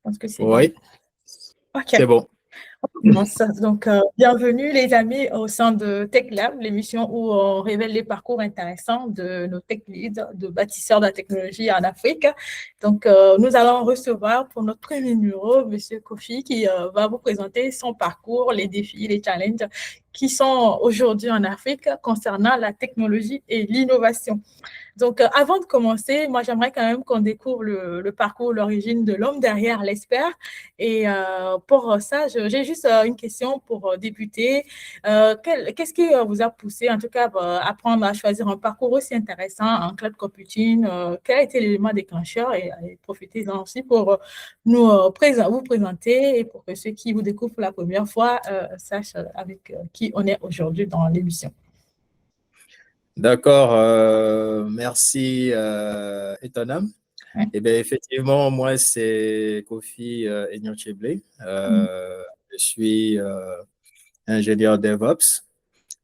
pense que c'est bon. Oui, OK. c'est bon. On commence. Donc, bienvenue les amis au sein de Tech Lab, l'émission où on révèle les parcours intéressants de nos tech leads, de bâtisseurs de la technologie en Afrique. Donc, nous allons recevoir pour notre premier numéro Monsieur Kofi qui va vous présenter son parcours, les défis, les challenges qui sont aujourd'hui en Afrique concernant la technologie et l'innovation. Donc, avant de commencer, moi, j'aimerais quand même qu'on découvre le parcours, l'origine de l'homme derrière l'expert. Et pour ça, j'ai juste une question pour débuter. Qu'est-ce qui vous a poussé, en tout cas, à apprendre à choisir un parcours aussi intéressant en cloud computing? Quel a été l'élément déclencheur? Et profitez-en aussi pour vous présenter et pour que ceux qui vous découvrent pour la première fois sachent avec qui on est aujourd'hui dans l'émission. D'accord, merci Etonam. Ouais. Eh bien, effectivement, moi, c'est Kofi Eniocheble. Mm. Je suis ingénieur DevOps.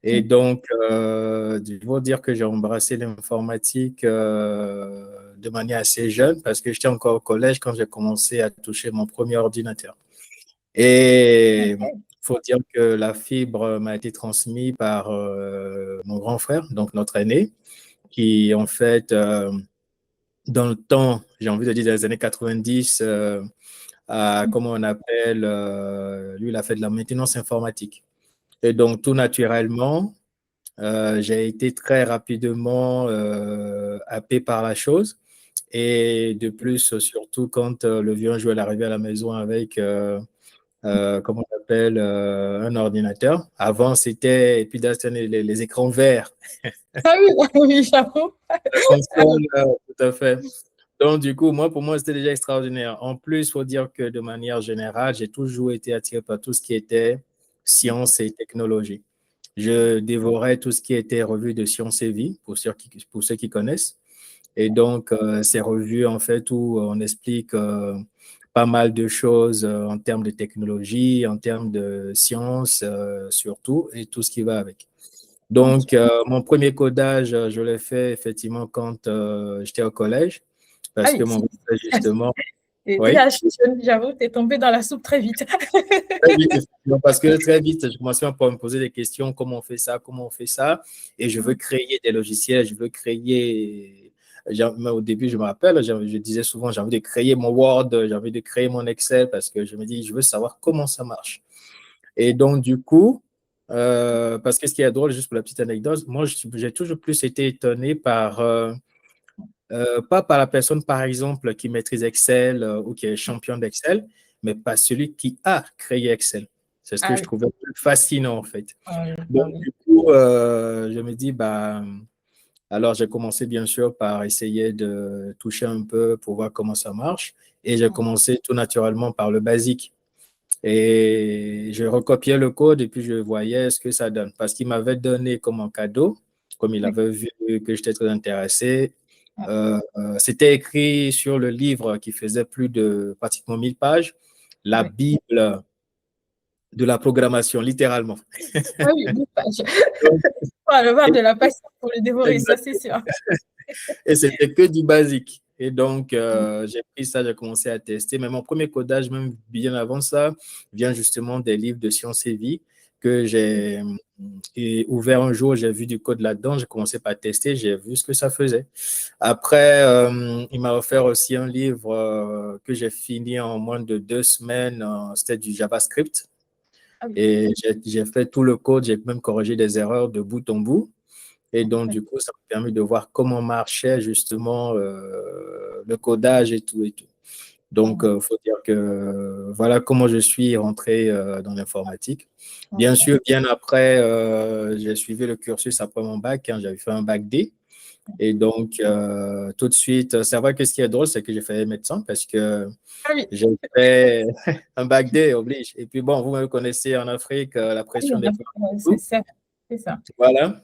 Et OK. donc, il faut dire que j'ai embrassé l'informatique de manière assez jeune parce que j'étais encore au collège quand j'ai commencé à toucher mon premier ordinateur. Et il OK. faut dire que la fibre m'a été transmise par mon grand frère, donc notre aîné, qui en fait, dans le temps, j'ai envie de dire dans les années 90, comment on appelle, lui, il a fait de la maintenance informatique. Et donc, tout naturellement, j'ai été très rapidement happé par la chose. Et de plus, surtout quand le vieux jour est arrivé à la maison avec comment on appelle, un ordinateur. Avant, c'était, et puis là, c'était les écrans verts, Ah oui, oui, j'avoue. la console, tout à fait. Donc, du coup, pour moi, c'était déjà extraordinaire. En plus, il faut dire que de manière générale, j'ai toujours été attiré par tout ce qui était science et technologie. Je dévorais tout ce qui était revue de Science et Vie, pour ceux qui connaissent. Et donc, ces revues, en fait, où on explique pas mal de choses en termes de technologie, en termes de science, surtout, et tout ce qui va avec. Donc, mon premier codage, je l'ai fait effectivement quand j'étais au collège, Ah parce que oui, mon frère, justement, t'es oui, archi jeune, j'avoue, t'es tombé dans la soupe très vite. très vite, effectivement, parce que très vite, je commençais à me poser des questions, comment on fait ça, et je veux créer des logiciels, je veux créer, au début, je me rappelle, je disais souvent, j'ai envie de créer mon Word, j'ai envie de créer mon Excel, parce que je me dis, je veux savoir comment ça marche. Et donc, du coup, parce que ce qui est drôle, juste pour la petite anecdote, moi, j'ai toujours plus été étonné par, pas par la personne, par exemple, qui maîtrise Excel ou qui est champion d'Excel, mais par celui qui a créé Excel. C'est ce que Ah je oui, trouvais plus fascinant, en fait. ah oui, Donc, ah oui. du coup, je me dis, bah, alors j'ai commencé bien sûr par essayer de toucher un peu pour voir comment ça marche. Et j'ai commencé tout naturellement par le basique. Et je recopiais le code et puis je voyais ce que ça donne. Parce qu'il m'avait donné comme un cadeau, comme il Oui, avait vu que j'étais très intéressé. ah C'était écrit sur le livre qui faisait plus de pratiquement 1000 pages, la oui. Bible de la programmation, littéralement. Ah oui, 10 pages. On va avoir de la patience pour le dévorer, ça c'est sûr. Et c'était que du basique. Et donc, j'ai pris ça, j'ai commencé à tester. Mais mon premier codage, même bien avant ça, vient justement des livres de sciences et vie que j'ai ouvert un jour. J'ai vu du code là-dedans. J'ai commencé par tester. J'ai vu ce que ça faisait. Après, il m'a offert aussi un livre que j'ai fini en moins de 2 semaines. C'était du JavaScript. Ah oui, Et j'ai fait tout le code. J'ai même corrigé des erreurs de bout en bout. Et donc, du coup, ça m'a permis de voir comment marchait justement le codage et tout et tout. Donc, il faut dire que voilà comment je suis rentré dans l'informatique. Bien ok. sûr, bien après, j'ai suivi le cursus après mon bac. Hein, j'avais fait un bac D. Et donc, tout de suite, c'est vrai que ce qui est drôle, c'est que j'ai fait médecin parce que Ah oui, j'ai fait un bac D, oblige. Et puis, bon, vous me connaissez en Afrique, la ah oui, pression des parents et c'est tout. ça, c'est ça. Voilà.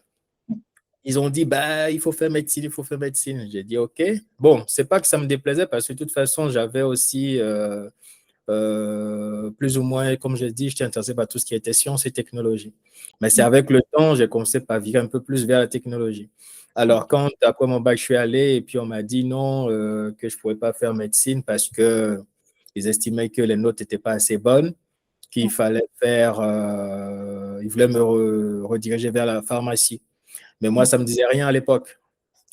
Ils ont dit, bah, il faut faire médecine, il faut faire médecine. J'ai dit, OK. Bon, c'est pas que ça me déplaisait parce que de toute façon, j'avais aussi, plus ou moins, comme j'ai dit, j'étais intéressé par tout ce qui était sciences et technologie. Mais c'est avec le temps, j'ai commencé par virer un peu plus vers la technologie. Alors, quand après mon bac, je suis allé et puis on m'a dit non, que je ne pouvais pas faire médecine parce que Ils estimaient que les notes n'étaient pas assez bonnes, qu'il fallait faire, ils voulaient me rediriger vers la pharmacie. Mais moi, ça ne me disait rien à l'époque.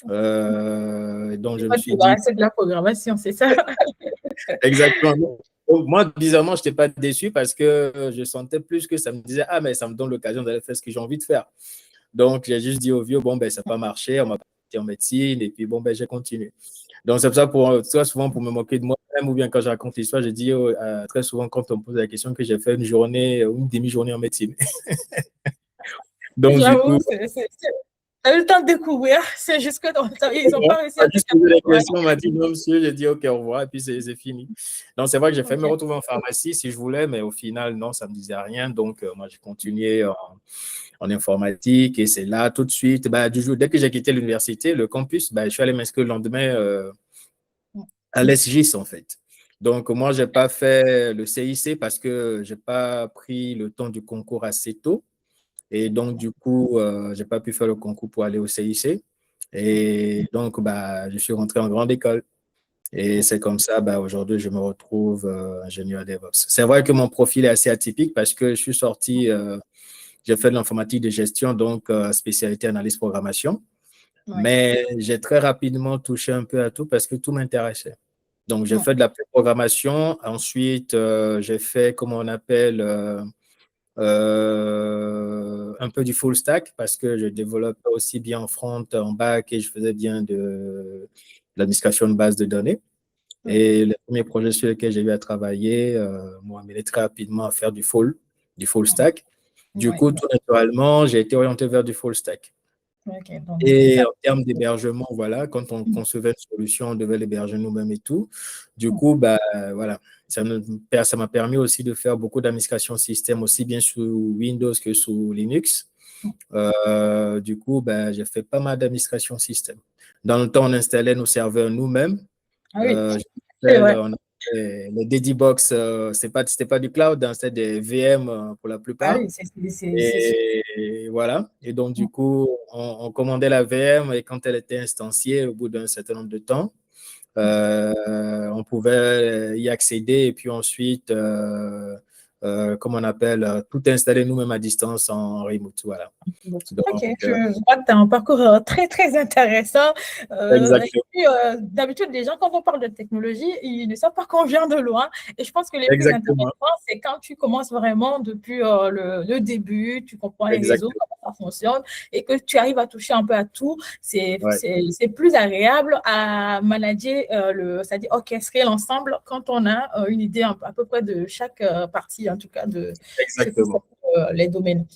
Donc, je me suis dit, C'est de la programmation, c'est ça? exactement. Donc, moi, bizarrement, je n'étais pas déçu parce que je sentais plus que ça me disait, ah, mais ça me donne l'occasion d'aller faire ce que j'ai envie de faire. Donc, j'ai juste dit au vieux, bon, ben, ça n'a pas marché, on m'a parti en médecine, et puis, bon, ben, j'ai continué. Donc, c'est pour ça, très souvent, pour me moquer de moi-même, ou bien quand je raconte l'histoire, je dis très souvent, quand on me pose la question, que j'ai fait une journée ou une demi-journée en médecine. Donc, du J'avoue, coup, t'as eu le temps de découvrir, c'est juste que ils n'ont pas réussi on à m'a te juste posé capter. la Ouais. question, on m'a dit non, monsieur, j'ai dit ok, au revoir, et puis c'est fini. Donc, c'est vrai que j'ai fait me Ok. retrouver en pharmacie si je voulais, mais au final, non, ça ne me disait rien. Donc, moi, j'ai continué en informatique, et c'est là, tout de suite, bah, du jour, dès que j'ai quitté l'université, le campus, bah, je suis allé m'inscrire le lendemain à l'ESGIS, en fait. Donc, moi, je n'ai pas fait le CIC parce que je n'ai pas pris le temps du concours assez tôt. Et donc, du coup, je n'ai pas pu faire le concours pour aller au CIC. Et donc, bah, je suis rentré en grande école. Et c'est comme ça, bah, aujourd'hui, je me retrouve ingénieur DevOps. C'est vrai que mon profil est assez atypique parce que je suis sorti, j'ai fait de l'informatique de gestion, donc spécialité analyse programmation. Ouais. Mais j'ai très rapidement touché un peu à tout parce que tout m'intéressait. Donc, j'ai Ouais. fait de la programmation. Ensuite, j'ai fait, comme on appelle, un peu du full stack parce que je développais aussi bien en front, en back et je faisais bien de l'administration de base de données. Ouais. Et les premiers projets sur lesquels j'ai eu à travailler m'ont amené très rapidement à faire du full stack. Du Ouais. coup, tout naturellement, j'ai été orienté vers du full stack. Ok, donc c'est Et ça. en termes d'hébergement, voilà, quand on concevait une solution, on devait l'héberger nous-mêmes et tout. Du coup, bah, voilà, ça m'a permis aussi de faire beaucoup d'administration système, aussi bien sous Windows que sous Linux. Du coup, bah, j'ai fait pas mal d'administration système. Dans le temps, on installait nos serveurs nous-mêmes. Ah oui, c'est vrai. On avait les Dedibox, c'était pas du cloud, hein, c'était des VM pour la Ah plupart. oui, c'est sûr. Et voilà. Et donc, du coup, on commandait la VM et quand elle était instanciée, au bout d'un certain nombre de temps, on pouvait y accéder et puis ensuite, comme on appelle, tout installer nous-mêmes à distance en remote. Voilà. Donc, Ok, je crois que tu as un parcours très, très intéressant. Et exactement. puis, d'habitude, les gens, quand on parle de technologie, ils ne savent pas qu'on vient de loin. Et je pense que les plus Exactement. intéressants, c'est quand tu commences vraiment depuis le début, tu comprends les réseaux, Exactement. comment ça fonctionne, et que tu arrives à toucher un peu à tout. Ouais. C'est plus agréable à manager, c'est-à-dire orchestrer l'ensemble quand on a une idée à peu près de chaque partie, en tout cas, de ce qui sont Exactement. les domaines.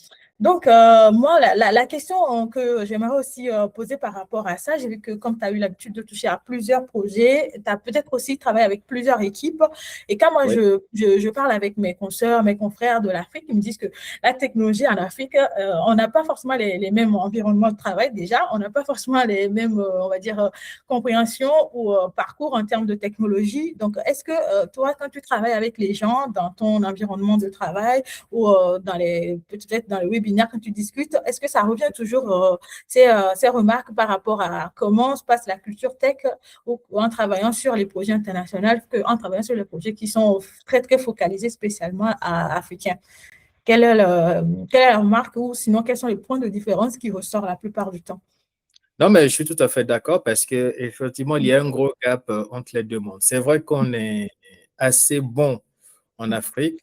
Donc, moi, la question que j'aimerais aussi poser par rapport à ça, j'ai vu que comme tu as eu l'habitude de toucher à plusieurs projets, tu as peut-être aussi travaillé avec plusieurs équipes. Et quand moi, Oui. je parle avec mes consoeurs, mes confrères de l'Afrique, ils me disent que la technologie en Afrique, on n'a pas forcément les mêmes environnements de travail déjà, on n'a pas forcément les mêmes, on va dire, compréhension ou parcours en termes de technologie. Donc, est-ce que toi, quand tu travailles avec les gens dans ton environnement de travail ou peut-être dans les webinaires quand tu discutes, est-ce que ça revient toujours ces remarques par rapport à comment se passe la culture tech ou en travaillant sur les projets internationaux qu'en travaillant sur les projets qui sont très, très focalisés spécialement à africains? Quelle est la remarque ou sinon quels sont les points de différence qui ressortent la plupart du temps? Non, mais je suis tout à fait d'accord parce qu'effectivement, il y a un gros gap entre les deux mondes. C'est vrai qu'on est assez bon en Afrique.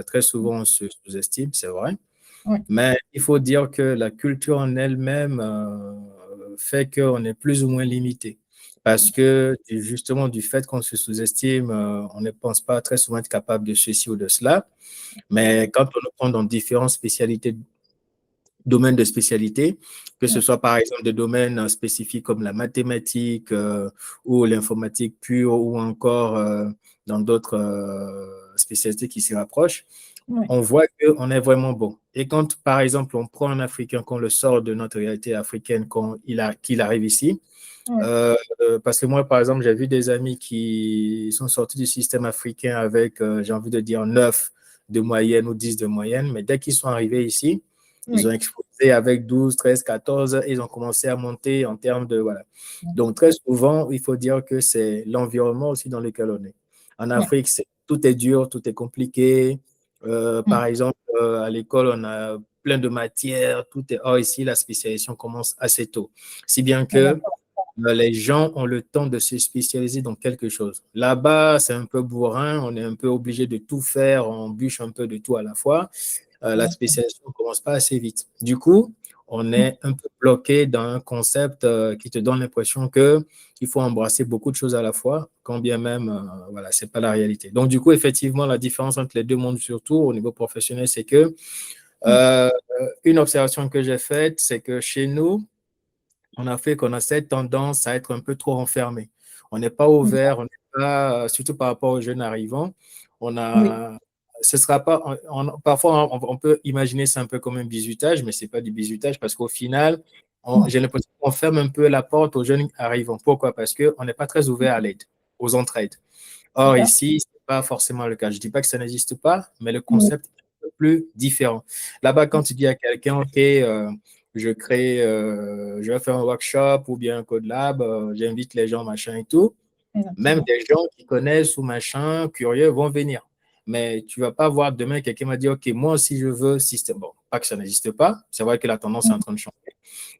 Très souvent, on se sous-estime, c'est vrai. Oui, Mais il faut dire que la culture en elle-même fait qu'on est plus ou moins limité. Parce que justement, du fait qu'on se sous-estime, on ne pense pas très souvent être capable de ceci ou de cela. Mais quand on nous prend dans différentes spécialités, domaines de spécialité, que ce soit par exemple des domaines spécifiques comme la mathématique ou l'informatique pure ou encore dans d'autres spécialités qui s'y rapprochent, oui, on voit qu'on est vraiment bon. Et quand, par exemple, on prend un Africain, qu'on le sort de notre réalité africaine, qu'il arrive ici, oui, parce que moi, par exemple, j'ai vu des amis qui sont sortis du système africain avec, j'ai envie de dire, 9 de moyenne ou 10 de moyenne, mais dès qu'ils sont arrivés ici, ils oui, ont explosé avec 12, 13, 14 et ils ont commencé à monter en termes de... Voilà. Donc, très souvent, il faut dire que c'est l'environnement aussi dans lequel on est. En oui, Afrique, tout est dur, tout est compliqué. Par exemple, à l'école, on a plein de matières, tout est. Or, ici, la spécialisation commence assez tôt. Si bien que les gens ont le temps de se spécialiser dans quelque chose. Là-bas, c'est un peu bourrin, on est un peu obligé de tout faire, on bûche un peu de tout à la fois. La spécialisation ne commence pas assez vite. Du coup, on est un peu bloqué dans un concept qui te donne l'impression qu'il faut embrasser beaucoup de choses à la fois, quand bien même, voilà, ce n'est pas la réalité. Donc, du coup, effectivement, la différence entre les deux mondes, surtout au niveau professionnel, c'est que une observation que j'ai faite, c'est que chez nous, on a fait qu'on a cette tendance à être un peu trop enfermé. On n'est pas ouvert, on n'est pas, surtout par rapport aux jeunes arrivants, on Oui. a, ce sera pas, parfois on peut imaginer ça un peu comme un bizutage, mais c'est pas du bizutage parce qu'au final, j'ai l'impression qu'on ferme un peu la porte aux jeunes arrivants. Pourquoi? Parce qu'on n'est pas très ouvert à l'aide, aux entraides. Or, ici, ce n'est pas forcément le cas. Je ne dis pas que ça n'existe pas, mais le concept est un peu plus différent. Là-bas, quand tu dis à quelqu'un, OK, je vais faire un workshop ou bien un code lab, j'invite les gens, machin et tout, même des gens qui connaissent ou machin, curieux, vont venir. Mais tu ne vas pas voir demain quelqu'un m'a dit, OK, moi aussi je veux système. Bon, pas que ça n'existe pas, c'est vrai que la tendance est en train de changer,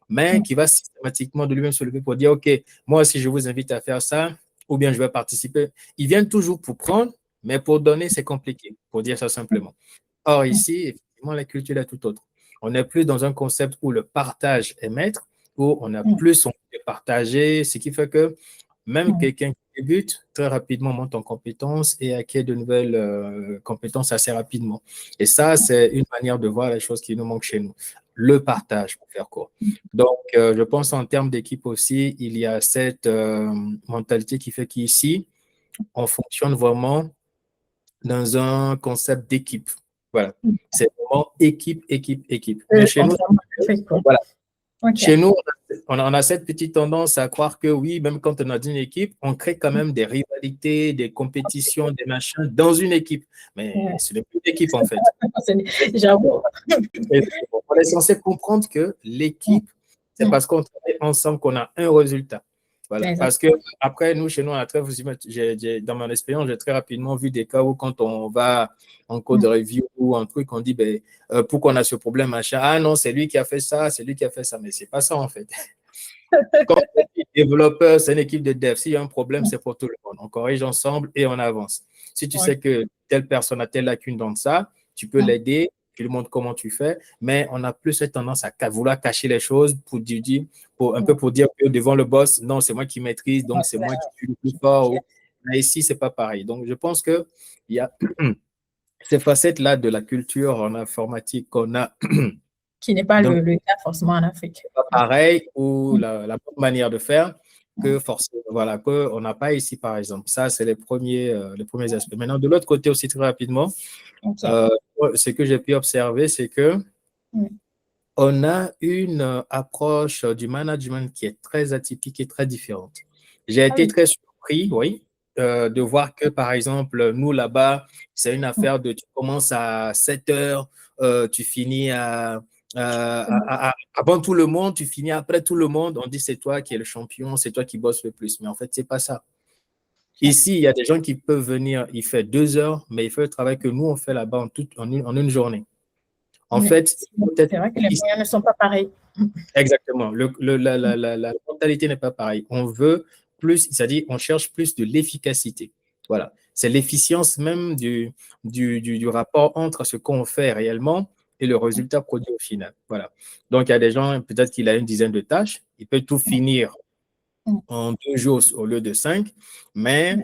mais qui va systématiquement de lui-même se lever pour dire, OK, moi aussi je vous invite à faire ça, ou bien je vais participer. Ils viennent toujours pour prendre, mais pour donner, c'est compliqué, pour dire ça simplement. Or, ici, effectivement, la culture est tout autre. On n'est plus dans un concept où le partage est maître, où on a plus envie de partager, ce qui fait que même quelqu'un qui débute, très rapidement monte en compétences et acquiert de nouvelles compétences assez rapidement. Et ça, c'est une manière de voir les choses qui nous manque chez nous. Le partage, pour faire court. Donc, je pense en termes d'équipe aussi, il y a cette mentalité qui fait qu'ici, on fonctionne vraiment dans un concept d'équipe. Voilà. C'est vraiment équipe, équipe, équipe. Mais chez nous, voilà. Chez nous, on a cette petite tendance à croire que oui, même quand on a une équipe, on crée quand même des rivalités, des compétitions, des machins dans une équipe. Mais ce n'est plus une équipe, en fait. J'avoue. On est censé comprendre que l'équipe, c'est parce qu'on travaille ensemble qu'on a un résultat. Voilà. Parce que après, nous, chez nous, on a dans mon expérience, j'ai très rapidement vu des cas où quand on va en code review ou un truc, on dit, ben, pourquoi on a ce problème, machin. Ah non, c'est lui qui a fait ça, c'est lui qui a fait ça. Mais c'est pas ça, en fait. Quand on est développeur, c'est une équipe de dev. S'il y a un problème, c'est pour tout le monde. On corrige ensemble et on avance. Si tu sais que telle personne a telle lacune dans ça, tu peux l'aider, tu lui montres comment tu fais, mais on a plus cette tendance à vouloir cacher les choses un peu pour dire que devant le boss, non, c'est moi qui maîtrise, donc c'est moi qui suis le plus fort. Mais ici, c'est pas pareil. Donc, je pense qu'il y a ces facettes-là de la culture en informatique qu'on a. Qui n'est pas le cas forcément en Afrique. Pas pareil, ou la bonne manière de faire que forcément, voilà, qu'on n'a pas ici, par exemple. Ça, c'est les premiers aspects. Maintenant, de l'autre côté aussi, très rapidement, ce que j'ai pu observer, c'est que on a une approche du management qui est très atypique et très différente. J'ai été très surpris, oui, de voir que, par exemple, nous, là-bas, c'est une affaire de tu commences à 7 heures, tu finis avant tout le monde, tu finis après tout le monde. On dit c'est toi qui es le champion, c'est toi qui bosses le plus. Mais en fait, c'est pas ça. Ici, il y a des gens qui peuvent venir, il fait 2 heures, mais il fait le travail que nous, on fait là-bas en une journée. En fait, c'est vrai que les moyens ne sont pas pareils. Exactement. La mentalité n'est pas pareille. On veut plus, c'est-à-dire on cherche plus de l'efficacité. Voilà. C'est l'efficience même du rapport entre ce qu'on fait réellement et le résultat produit au final. Voilà. Donc, il y a des gens, peut-être qu'il a une dizaine de tâches, il peut tout finir en 2 jours au lieu de 5, mais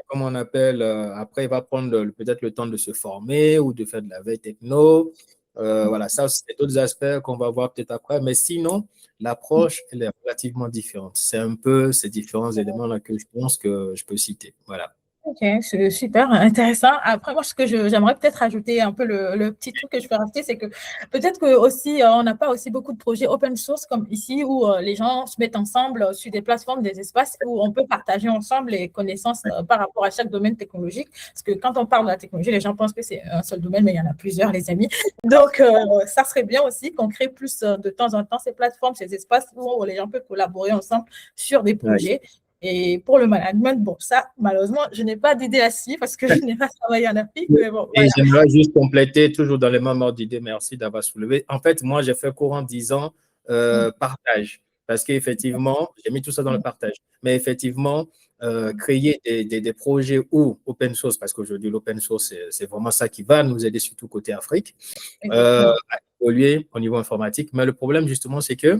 comme on appelle, après, il va prendre peut-être le temps de se former ou de faire de la veille techno. Voilà, ça, c'est d'autres aspects qu'on va voir peut-être après, mais sinon, l'approche, elle est relativement différente. C'est un peu ces différents éléments-là que je pense que je peux citer. Voilà. Ok, c'est super intéressant. Après, moi, ce que j'aimerais peut-être ajouter un peu le petit truc que je peux rajouter, c'est que peut-être que aussi on n'a pas aussi beaucoup de projets open source comme ici où les gens se mettent ensemble sur des plateformes, des espaces où on peut partager ensemble les connaissances par rapport à chaque domaine technologique. Parce que quand on parle de la technologie, les gens pensent que c'est un seul domaine, mais il y en a plusieurs, les amis. Donc, ça serait bien aussi qu'on crée plus de temps en temps ces plateformes, ces espaces où les gens peuvent collaborer ensemble sur des projets. Et pour le management, bon, ça, malheureusement, je n'ai pas d'idée là-dessus parce que je n'ai pas travaillé en Afrique, mais bon, Et voilà. j'aimerais juste compléter, toujours dans les mêmes ordres d'idées, merci d'avoir soulevé. En fait, moi, j'ai fait courant 10 ans partage, parce qu'effectivement, j'ai mis tout ça dans le partage. Mais effectivement, créer des projets ou open source, parce qu'aujourd'hui, l'open source, c'est vraiment ça qui va nous aider, surtout côté Afrique, Exactement. à évoluer au niveau informatique. Mais le problème, justement, c'est que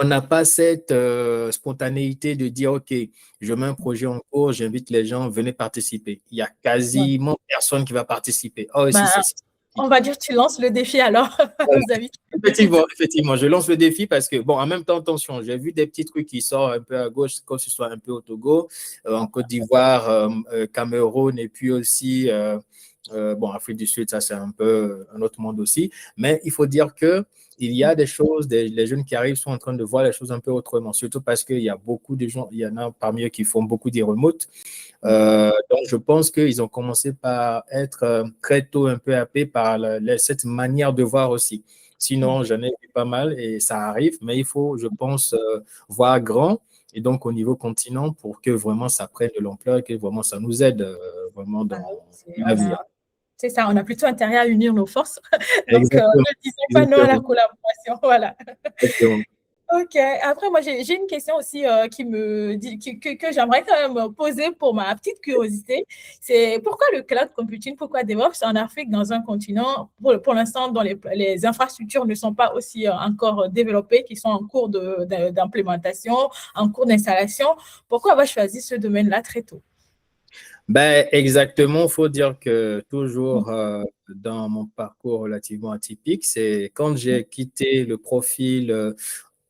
on n'a pas cette spontanéité de dire, OK, je mets un projet en cours, j'invite les gens, venez participer. Il y a Ouais. quasiment personne qui va participer. Oh, si, Ben, c'est on va dire que tu lances le défi alors voilà. aux amis. Effectivement, je lance le défi parce que, bon, en même temps, attention, j'ai vu des petits trucs qui sortent un peu à gauche, comme ce soit un peu au Togo, en Côte d'Ivoire, Cameroun, et puis aussi, bon, Afrique du Sud, ça c'est un peu un autre monde aussi. Mais il faut dire que il y a des choses, les jeunes qui arrivent sont en train de voir les choses un peu autrement, surtout parce qu'il y a beaucoup de gens, il y en a parmi eux qui font beaucoup de remote. Donc, je pense qu'ils ont commencé par être très tôt un peu happés par cette manière de voir aussi. Sinon, j'en ai vu pas mal et ça arrive, mais il faut, je pense, voir grand et donc au niveau continent pour que vraiment ça prenne de l'ampleur, que vraiment ça nous aide vraiment Ah dans oui, l'avenir. c'est ça, on a plutôt intérêt à unir nos forces. Donc, Exactement. ne disons pas non à la Exactement. collaboration. Voilà. Exactement. Ok. Après, moi, j'ai une question aussi qui me dit, que j'aimerais quand même poser pour ma petite curiosité. C'est pourquoi le cloud computing, pourquoi DevOps en Afrique, dans un continent, pour l'instant, dont les infrastructures ne sont pas aussi encore développées, qui sont en cours d'implémentation, en cours d'installation, pourquoi avoir choisi ce domaine-là très tôt? Ben, exactement, il faut dire que toujours dans mon parcours relativement atypique, c'est quand j'ai quitté le profil,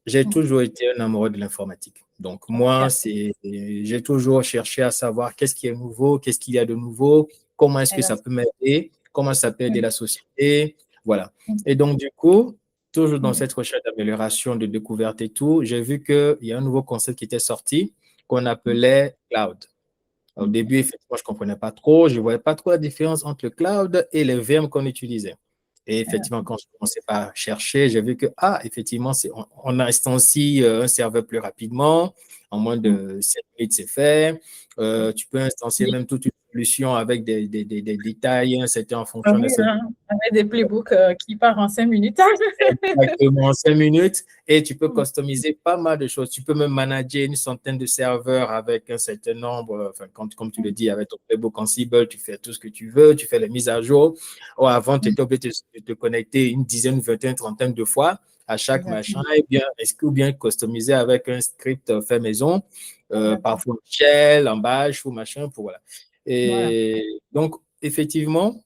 j'ai toujours été un amoureux de l'informatique. Donc moi, Ok. j'ai toujours cherché à savoir qu'est-ce qui est nouveau, qu'est-ce qu'il y a de nouveau, comment est-ce que ça peut m'aider, comment ça peut aider la société, voilà. Et donc du coup, toujours dans cette recherche d'amélioration, de découverte et tout, j'ai vu qu'il y a un nouveau concept qui était sorti qu'on appelait cloud. Au début, effectivement, je ne comprenais pas trop. Je ne voyais pas trop la différence entre le cloud et les VM qu'on utilisait. Et effectivement, quand je commençais à chercher, j'ai vu que, effectivement, on instancie un serveur plus rapidement. En moins de 7 minutes, c'est fait. Tu peux instancier même toute une solution avec des détails. C'était en Ah fonction de oui, ces hein, avec des playbooks qui partent en 5 minutes. exactement 5 minutes et tu peux customiser pas mal de choses. Tu peux même manager une centaine de serveurs avec un certain nombre, enfin, comme tu le dis, avec ton playbook en Ansible, tu fais tout ce que tu veux, tu fais les mises à jour. Ou avant, tu étais obligé de te connecter une dizaine, vingtaine, trentaine de fois à chaque machin, Exactement. et bien, ou bien customiser avec un script fait maison, Exactement. parfois shell, en bash ou machin, pour voilà. Voilà. Et donc, effectivement,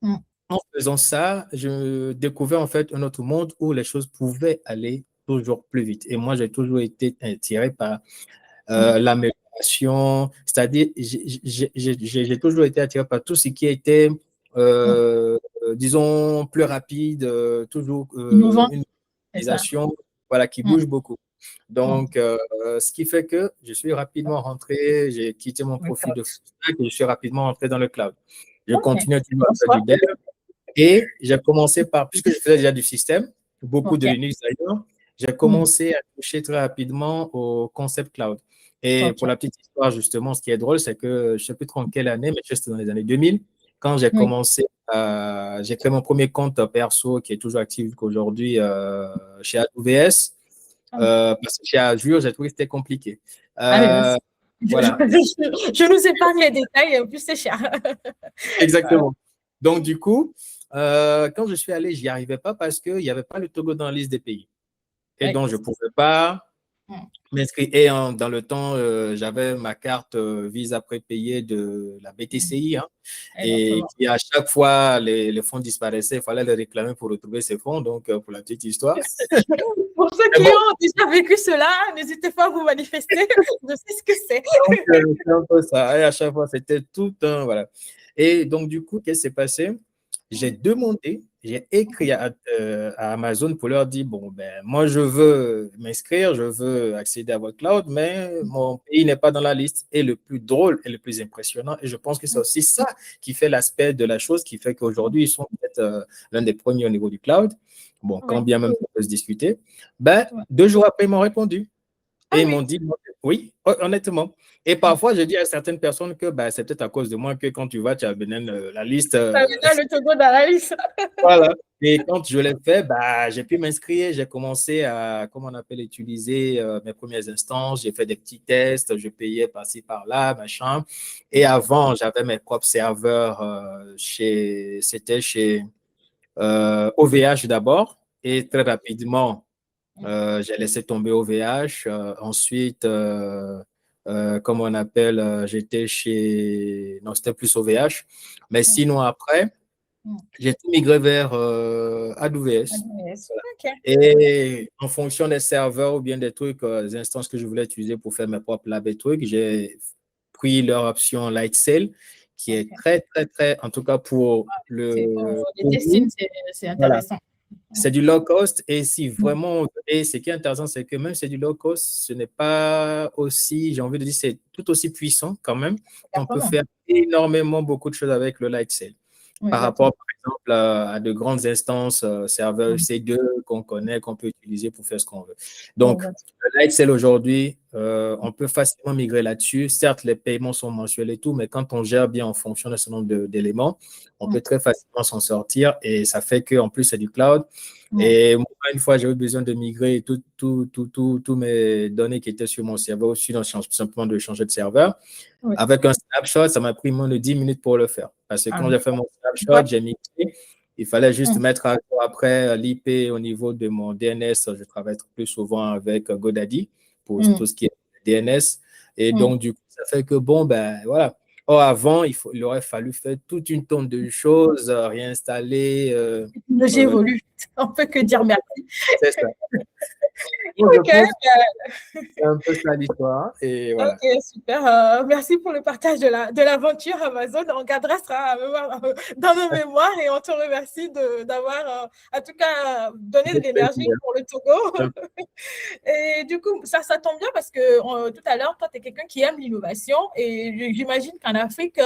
Mm. en faisant ça, je découvrais en fait un autre monde où les choses pouvaient aller toujours plus vite. Et moi, j'ai toujours été attiré par Mm. l'amélioration, c'est-à-dire j'ai toujours été attiré par tout ce qui était, Mm. euh, disons, plus rapide, toujours Innovant, une c'est ça. organisation voilà, qui Mm. bouge beaucoup. Mm. Donc, ce qui fait que je suis rapidement rentré, j'ai quitté mon profil D'accord. de full stack et je suis rapidement rentré dans le cloud. Je OK. continue toujours à faire du Bonsoir. dev, et j'ai commencé par, puisque je faisais déjà du système, beaucoup de OK. Linux d'ailleurs, j'ai Mm. commencé à toucher très rapidement au concept cloud. Et pour OK. la petite histoire, justement, ce qui est drôle, c'est que je ne sais plus trop en quelle année, mais c'était dans les années 2000, quand j'ai Oui. commencé, j'ai créé mon premier compte perso qui est toujours actif qu'aujourd'hui chez AWS, Ah, parce que chez Azure, j'ai trouvé que c'était compliqué. ah, mais Euh, voilà, je nous épargne les détails, en plus c'est cher. Voilà. exactement. Donc, du coup, quand je suis allé, j'y arrivais pas parce qu'il n'y avait pas le Togo dans la liste des pays. Et Oui. donc, je ne pouvais pas Mm. m'inscrire. Et dans le temps, j'avais ma carte Visa prépayée de la Mm. BTCI. Hein, et Exactement. qui, à chaque fois, les fonds disparaissaient, il fallait les réclamer pour retrouver ces fonds. Donc, pour la petite histoire. Pour ceux Mais qui bon, ont déjà vécu cela, n'hésitez pas à vous manifester. Je sais ce que c'est. donc, c'est un peu ça. Et à chaque fois, c'était tout un. Voilà. Et donc, du coup, qu'est-ce qui s'est passé? J'ai demandé, j'ai écrit à Amazon pour leur dire, bon, ben, moi, je veux m'inscrire, je veux accéder à votre cloud, mais mon pays n'est pas dans la liste. Et le plus drôle et le plus impressionnant, et je pense que c'est aussi ça qui fait l'aspect de la chose, qui fait qu'aujourd'hui, ils sont peut-être l'un des premiers au niveau du cloud. Bon, quand Oui. bien même on peut se discuter. Ben, Oui. 2 jours après, ils m'ont répondu. Ah Et ils m'ont oui, dit, oui, honnêtement. Et parfois, je dis à certaines personnes que bah, c'est peut-être à cause de moi que quand tu vas, tu as Benin, la liste. ça veut dire le Togo dans la liste. Voilà. Et quand je l'ai fait, bah, j'ai pu m'inscrire. J'ai commencé à, comment on appelle, utiliser mes premières instances. J'ai fait des petits tests. Je payais par-ci, par-là, machin. Et avant, j'avais mes propres serveurs c'était chez OVH d'abord. Et très rapidement, j'ai laissé tomber OVH. Ensuite, comme on appelle, j'étais chez... Non, c'était plus OVH. Mais sinon, après, j'ai tout migré vers AWS. AWS. Voilà. OK. Et en fonction des serveurs ou bien des trucs, des instances que je voulais utiliser pour faire mes propres labs et trucs, j'ai pris leur option Lightsail, qui est OK. très, très, très, en tout cas C'est pour les pour testings, nous, c'est voilà. intéressant. C'est du low cost et si vraiment, et ce qui est intéressant, c'est que même si c'est du low cost, ce n'est pas aussi, j'ai envie de dire, c'est tout aussi puissant quand même. On peut Exactement. faire énormément beaucoup de choses avec le Lightsail Oui, par rapport, exactement. par exemple, à de grandes instances serveurs C2 qu'on connaît, qu'on peut utiliser pour faire ce qu'on veut. Donc, le Lightsail aujourd'hui, on peut facilement migrer là-dessus. Certes, les paiements sont mensuels et tout, mais quand on gère bien en fonction d'un certain nombre d'éléments, on peut très facilement s'en sortir et ça fait qu'en plus, c'est du cloud. Et moi, une fois, j'ai eu besoin de migrer tous mes données qui étaient sur mon serveur aussi, donc simplement de changer de serveur. Oui. Avec un snapshot, ça m'a pris moins de 10 minutes pour le faire. Parce que Ah, quand j'ai fait mon ouais. snapshot, j'ai migré. Il fallait juste mettre à jour après l'IP au niveau de mon DNS. Je travaille plus souvent avec GoDaddy pour tout ce qui est DNS. Et donc, du coup, ça fait que bon, ben voilà. Or, avant, il aurait fallu faire toute une tonne de choses, réinstaller. Technologie évolue. On peut que dire merci. C'est ça. Donc, je OK. pense que c'est un peu ça l'histoire. Et voilà. OK, super. Merci pour le partage de l'aventure Amazon. On gardera ça dans nos mémoires et on te remercie d'avoir, en tout cas, donné de l'énergie pour le Togo. Et du coup, ça tombe bien parce que tout à l'heure, toi, tu es quelqu'un qui aime l'innovation et j'imagine qu'en Afrique,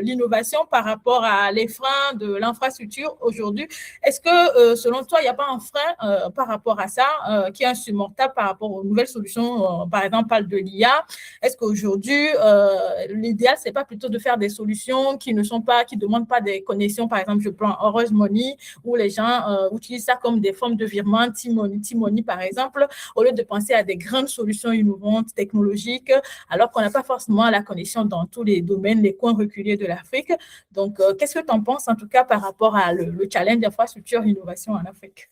l'innovation par rapport à les freins de l'infrastructure aujourd'hui, est-ce que selon toi, il n'y a pas un frein par rapport à ça qui est insurmontable par rapport aux nouvelles solutions, par exemple, parle de l'IA. Est-ce qu'aujourd'hui, l'idéal, c'est pas plutôt de faire des solutions qui ne sont pas, qui demandent pas des connexions, par exemple, je prends Orange Money, où les gens utilisent ça comme des formes de virement, T-Money, par exemple, au lieu de penser à des grandes solutions innovantes, technologiques, alors qu'on n'a pas forcément la connexion dans tous les domaines, les coins reculés de l'Afrique. Donc, qu'est-ce que tu en penses, en tout cas, par rapport à le challenge d'infrastructure innovation en Afrique?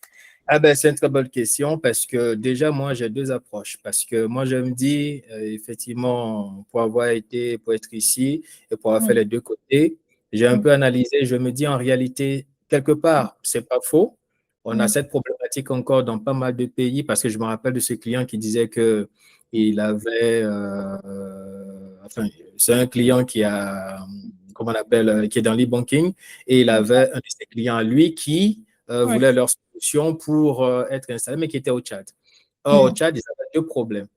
Ah ben, c'est une très bonne question parce que déjà, moi, j'ai deux approches. Parce que moi, je me dis, effectivement, pour être ici et pour avoir fait les deux côtés, j'ai un peu analysé, je me dis en réalité, quelque part, c'est pas faux. On a cette problématique encore dans pas mal de pays parce que je me rappelle de ce client qui disait que il avait, enfin, c'est un client qui a, comment on appelle, qui est dans l'e-banking et il avait un de ses clients à lui qui voulait leur solution pour être installé, mais qui était au Tchad. Or, au Tchad, ils avaient deux problèmes,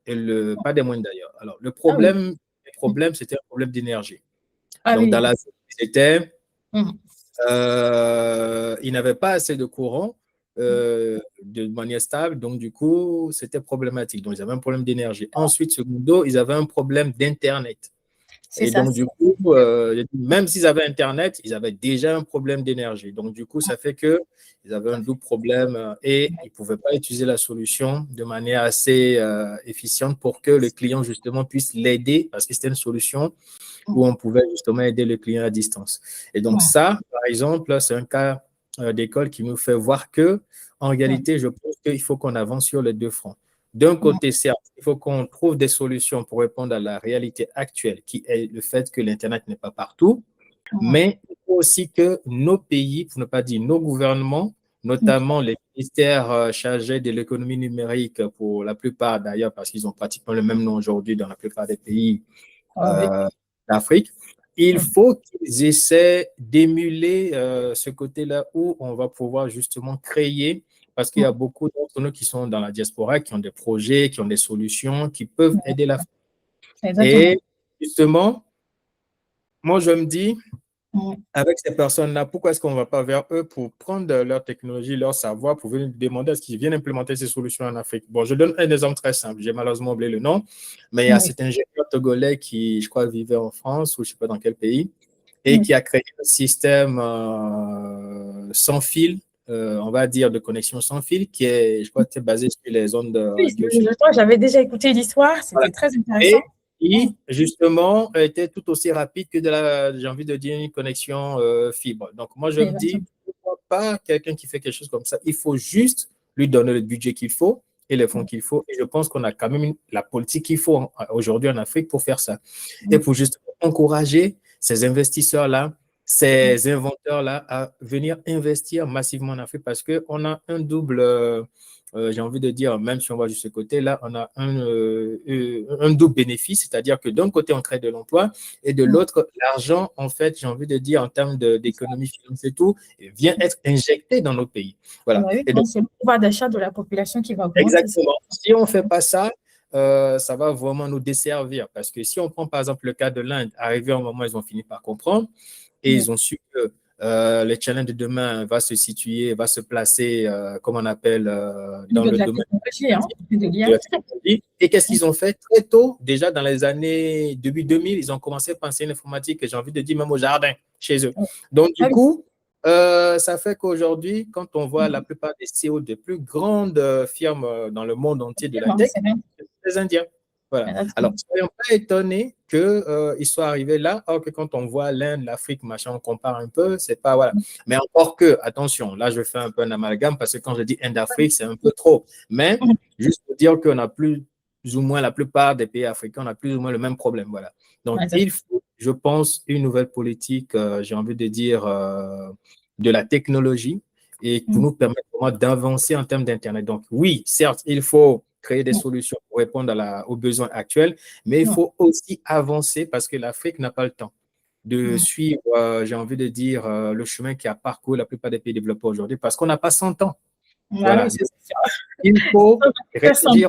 pas des moindres d'ailleurs. Alors, Ah oui. le problème, c'était un problème d'énergie. Ah Donc, dans oui. la zone où ils étaient, ils n'avaient pas assez de courant de manière stable, donc du coup, c'était problématique. Donc, ils avaient un problème d'énergie. Ensuite, secondo, ils avaient un problème d'Internet. C'est Et ça. donc, du coup, même s'ils avaient Internet, ils avaient déjà un problème d'énergie. Donc, du coup, ça fait qu'ils avaient un double problème et ils ne pouvaient pas utiliser la solution de manière assez efficiente pour que le client, justement, puisse l'aider parce que c'était une solution où on pouvait justement aider le client à distance. Et donc, ça, par exemple, c'est un cas d'école qui nous fait voir que, en réalité, je pense qu'il faut qu'on avance sur les deux fronts. D'un côté, certes, il faut qu'on trouve des solutions pour répondre à la réalité actuelle, qui est le fait que l'Internet n'est pas partout, mais il faut aussi que nos pays, pour ne pas dire nos gouvernements, notamment les ministères chargés de l'économie numérique, pour la plupart d'ailleurs, parce qu'ils ont pratiquement le même nom aujourd'hui dans la plupart des pays d'Afrique, il faut qu'ils essaient d'émuler ce côté-là où on va pouvoir justement créer parce qu'il y a beaucoup d'entre nous qui sont dans la diaspora, qui ont des projets, qui ont des solutions, qui peuvent aider l'Afrique. Exactement. Et justement, moi, je me dis, Avec ces personnes-là, pourquoi est-ce qu'on ne va pas vers eux pour prendre leur technologie, leur savoir, pour venir demander à ce qu'ils viennent implémenter ces solutions en Afrique? Bon, je donne un exemple très simple. J'ai malheureusement oublié le nom, mais il y a cet ingénieur togolais qui, je crois, vivait en France ou je ne sais pas dans quel pays, et qui a créé un système sans fil, on va dire de connexion sans fil, qui est, je crois, basé sur les ondes radio. Je crois, j'avais déjà écouté l'histoire, c'était très intéressant. Et justement, était tout aussi rapide que j'ai envie de dire, une connexion fibre. Donc, moi, je me dis, pourquoi pas quelqu'un qui fait quelque chose comme ça? Il faut juste lui donner le budget qu'il faut et les fonds qu'il faut. Et je pense qu'on a quand même la politique qu'il faut aujourd'hui en Afrique pour faire ça. Et pour justement encourager ces investisseurs-là, ces inventeurs-là à venir investir massivement en Afrique parce qu'on a un double, j'ai envie de dire, même si on va de ce côté-là, on a un double bénéfice, c'est-à-dire que d'un côté, on crée de l'emploi et de l'autre, l'argent, en fait, j'ai envie de dire, en termes d'économie finance et tout, vient être injecté dans nos pays. Voilà. Et donc, c'est le pouvoir d'achat de la population qui va augmenter. Exactement. Si on ne fait pas ça, ça va vraiment nous desservir. Parce que si on prend par exemple le cas de l'Inde, arrivé à un moment, ils ont fini par comprendre et ils ont su que le challenge de demain va se situer, va se placer, comme on appelle, dans le domaine de la technologie. Et qu'est-ce qu'ils ont fait très tôt, déjà dans les années début 2000, ils ont commencé à penser l'informatique, j'ai envie de dire même au jardin, chez eux. Donc, du coup, ça fait qu'aujourd'hui, quand on voit la plupart des CEO des plus grandes firmes dans le monde entier de la tech, c'est les Indiens. Voilà. Alors, soyons pas étonnés qu'ils soient arrivés là, alors que quand on voit l'Inde, l'Afrique, machin, on compare un peu, c'est pas, voilà. Mais encore que, attention, là, je fais un peu un amalgame parce que quand je dis Inde-Afrique, c'est un peu trop. Mais juste pour dire qu'on a plus ou moins, la plupart des pays africains, on a plus ou moins le même problème, voilà. Donc, il faut, je pense, une nouvelle politique, j'ai envie de dire, de la technologie et pour nous permettre vraiment d'avancer en termes d'Internet. Donc, oui, certes, il faut créer des solutions pour répondre aux besoins actuels, mais il faut aussi avancer parce que l'Afrique n'a pas le temps de suivre, j'ai envie de dire, le chemin qui a parcouru la plupart des pays développés aujourd'hui parce qu'on n'a pas 100 ans. Voilà. Il faut réagir.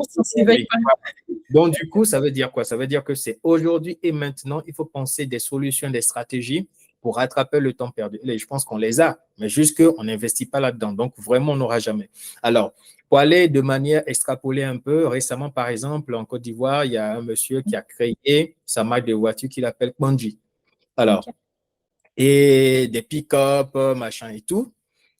Donc, du coup, ça veut dire quoi? Ça veut dire que c'est aujourd'hui et maintenant, il faut penser des solutions, des stratégies pour rattraper le temps perdu. Et je pense qu'on les a, mais juste qu'on n'investit pas là-dedans. Donc, vraiment, on n'aura jamais. Alors, pour aller de manière extrapolée un peu, récemment, par exemple, en Côte d'Ivoire, il y a un monsieur qui a créé sa marque de voiture qu'il appelle Kwanji. Alors, et des pick-up, machin et tout.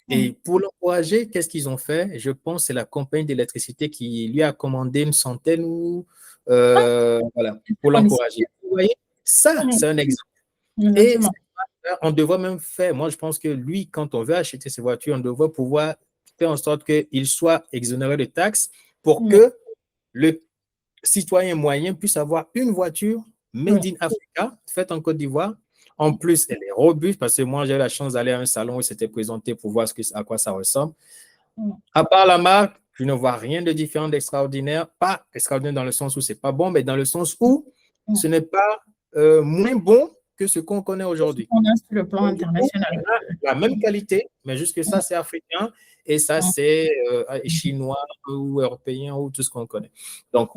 Et pour l'encourager, qu'est-ce qu'ils ont fait? Je pense que c'est la compagnie d'électricité qui lui a commandé une centaine ou voilà, pour l'encourager. Vous voyez, ça, c'est un exemple. Et on devrait même faire, moi je pense que lui, quand on veut acheter ses voitures, on devrait pouvoir faire en sorte qu'il soit exonéré de taxes pour que le citoyen moyen puisse avoir une voiture made in Africa, faite en Côte d'Ivoire. En plus, elle est robuste parce que moi, j'ai eu la chance d'aller à un salon où c'était présenté pour voir à quoi ça ressemble. À part la marque, je ne vois rien de différent, d'extraordinaire. Pas extraordinaire dans le sens où c'est pas bon, mais dans le sens où ce n'est pas moins bon que ce qu'on connaît aujourd'hui. On a sur le plan international. La même qualité, mais juste que ça, c'est africain et ça, c'est chinois ou européen ou tout ce qu'on connaît. Donc,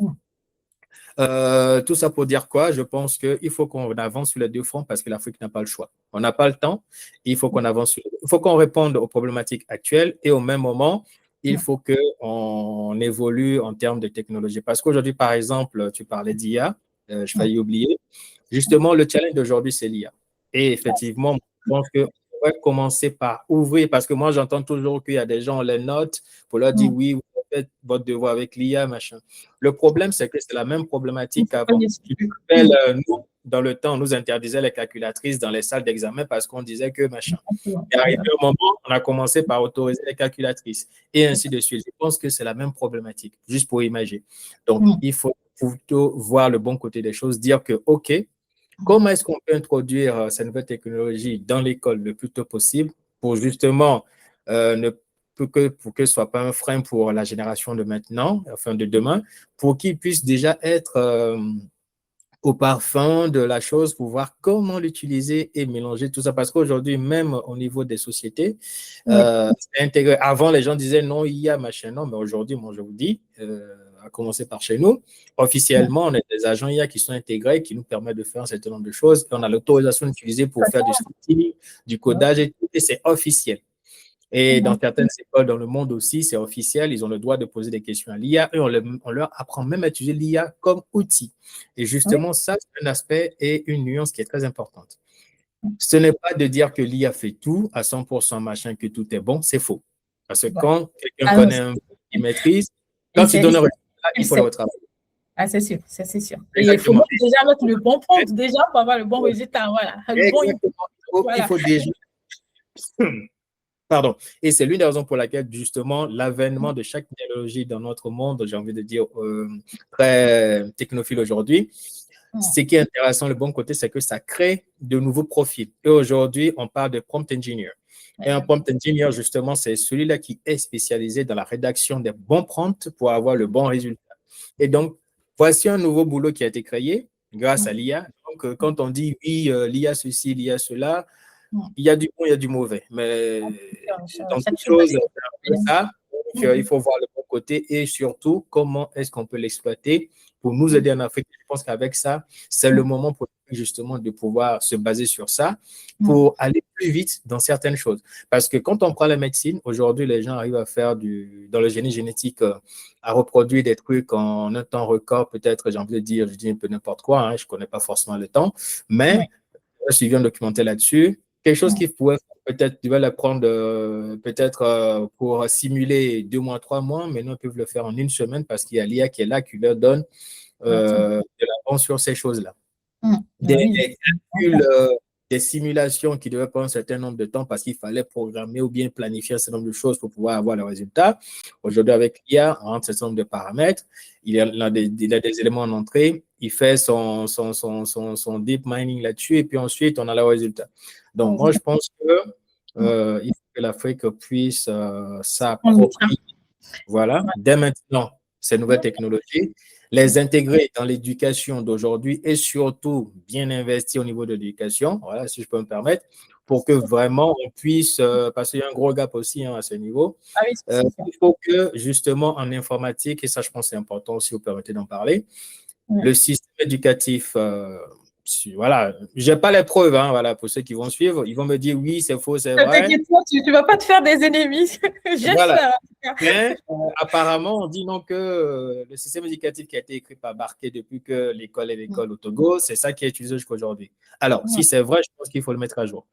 tout ça pour dire quoi? Je pense qu'il faut qu'on avance sur les deux fronts parce que l'Afrique n'a pas le choix. On n'a pas le temps. Il faut qu'on avance. Il faut qu'on réponde aux problématiques actuelles et au même moment, il faut qu'on évolue en termes de technologie. Parce qu'aujourd'hui, par exemple, tu parlais d'IA, je failli oublier. Justement, le challenge d'aujourd'hui, c'est l'IA. Et effectivement, je pense qu'on pourrait commencer par ouvrir, parce que moi, j'entends toujours qu'il y a des gens, on les note pour leur dire oui, vous faites votre devoir avec l'IA, machin. Le problème, c'est que c'est la même problématique qu'avant. Nous, dans le temps, on nous interdisait les calculatrices dans les salles d'examen parce qu'on disait que machin. Et arrivé un moment, on a commencé par autoriser les calculatrices et ainsi de suite. Je pense que c'est la même problématique, juste pour imaginer. Donc, il faut plutôt voir le bon côté des choses, dire que, OK, comment est-ce qu'on peut introduire cette nouvelle technologie dans l'école le plus tôt possible pour justement pour que ce ne soit pas un frein pour la génération de maintenant, enfin de demain, pour qu'ils puissent déjà être au parfum de la chose pour voir comment l'utiliser et mélanger tout ça. Parce qu'aujourd'hui, même au niveau des sociétés, c'est intégré. Avant, les gens disaient non, il y a machin. Non, mais aujourd'hui, moi, je vous dis, à commencer par chez nous. Officiellement, on a des agents IA qui sont intégrés, qui nous permettent de faire un certain nombre de choses. Et on a l'autorisation d'utiliser pour faire du scripting, du codage et tout, et c'est officiel. Et dans certaines écoles dans le monde aussi, c'est officiel, ils ont le droit de poser des questions à l'IA et on leur apprend même à utiliser l'IA comme outil. Et justement, ça, c'est un aspect et une nuance qui est très importante. Ce n'est pas de dire que l'IA fait tout à 100% machin, que tout est bon, c'est faux. Parce que quand quelqu'un connaît un qui maîtrise, quand il donne un résultat, il faut le retravailler. Ah, c'est sûr, c'est sûr. Et il faut déjà mettre le bon prompt déjà pour avoir le bon résultat. Voilà. Il faut déjà. Pardon. Et c'est l'une des raisons pour laquelle, justement, l'avènement de chaque technologie dans notre monde, j'ai envie de dire, très technophile aujourd'hui, ce qui est intéressant, le bon côté, c'est que ça crée de nouveaux profils. Et aujourd'hui, on parle de prompt engineer. Et un prompt engineer, justement, c'est celui-là qui est spécialisé dans la rédaction des bons prompts pour avoir le bon résultat. Et donc, voici un nouveau boulot qui a été créé grâce à l'IA. Donc, quand on dit, oui, l'IA ceci, l'IA cela, il y a du bon, il y a du mauvais. Mais dans toute chose, c'est ça. Donc, il faut voir le bon côté et surtout, comment est-ce qu'on peut l'exploiter pour nous aider en Afrique. Je pense qu'avec ça, c'est le moment pour justement de pouvoir se baser sur ça pour aller plus vite dans certaines choses. Parce que quand on prend la médecine, aujourd'hui, les gens arrivent à faire dans le génie génétique, à reproduire des trucs en un temps record, peut-être, j'ai envie de dire, je dis un peu n'importe quoi, hein, je ne connais pas forcément le temps, mais j'ai suivi un documentaire là-dessus. Quelque chose qui pourrait peut-être, tu vas l'apprendre peut-être pour simuler 2 mois, 3 mois, mais nous, ils peuvent le faire en 1 semaine parce qu'il y a l'IA qui est là, qui leur donne de l'avance sur ces choses-là. Des calculs, des simulations qui devaient prendre un certain nombre de temps parce qu'il fallait programmer ou bien planifier un certain nombre de choses pour pouvoir avoir le résultat. Aujourd'hui, avec l'IA, on rentre un certain nombre de paramètres, il a des éléments en entrée, il fait son deep mining là-dessus et puis ensuite, on a le résultat. Donc, moi, je pense que il faut que l'Afrique puisse s'approprier, voilà, dès maintenant, ces nouvelles technologies, les intégrer dans l'éducation d'aujourd'hui et surtout bien investir au niveau de l'éducation, voilà, si je peux me permettre, pour que vraiment on puisse, parce qu'il y a un gros gap aussi à ce niveau, il faut que justement en informatique, et ça je pense c'est important si vous permettez d'en parler, le système éducatif, voilà, je n'ai pas les preuves, hein, voilà, pour ceux qui vont suivre, ils vont me dire oui, c'est faux, c'est vrai. T'inquiète pas, tu ne vas pas te faire des ennemis. Voilà. Mais apparemment, on dit non que le système éducatif qui a été écrit par Barké depuis que l'école est l'école au Togo, c'est ça qui est utilisé jusqu'à aujourd'hui. Alors, si c'est vrai, je pense qu'il faut le mettre à jour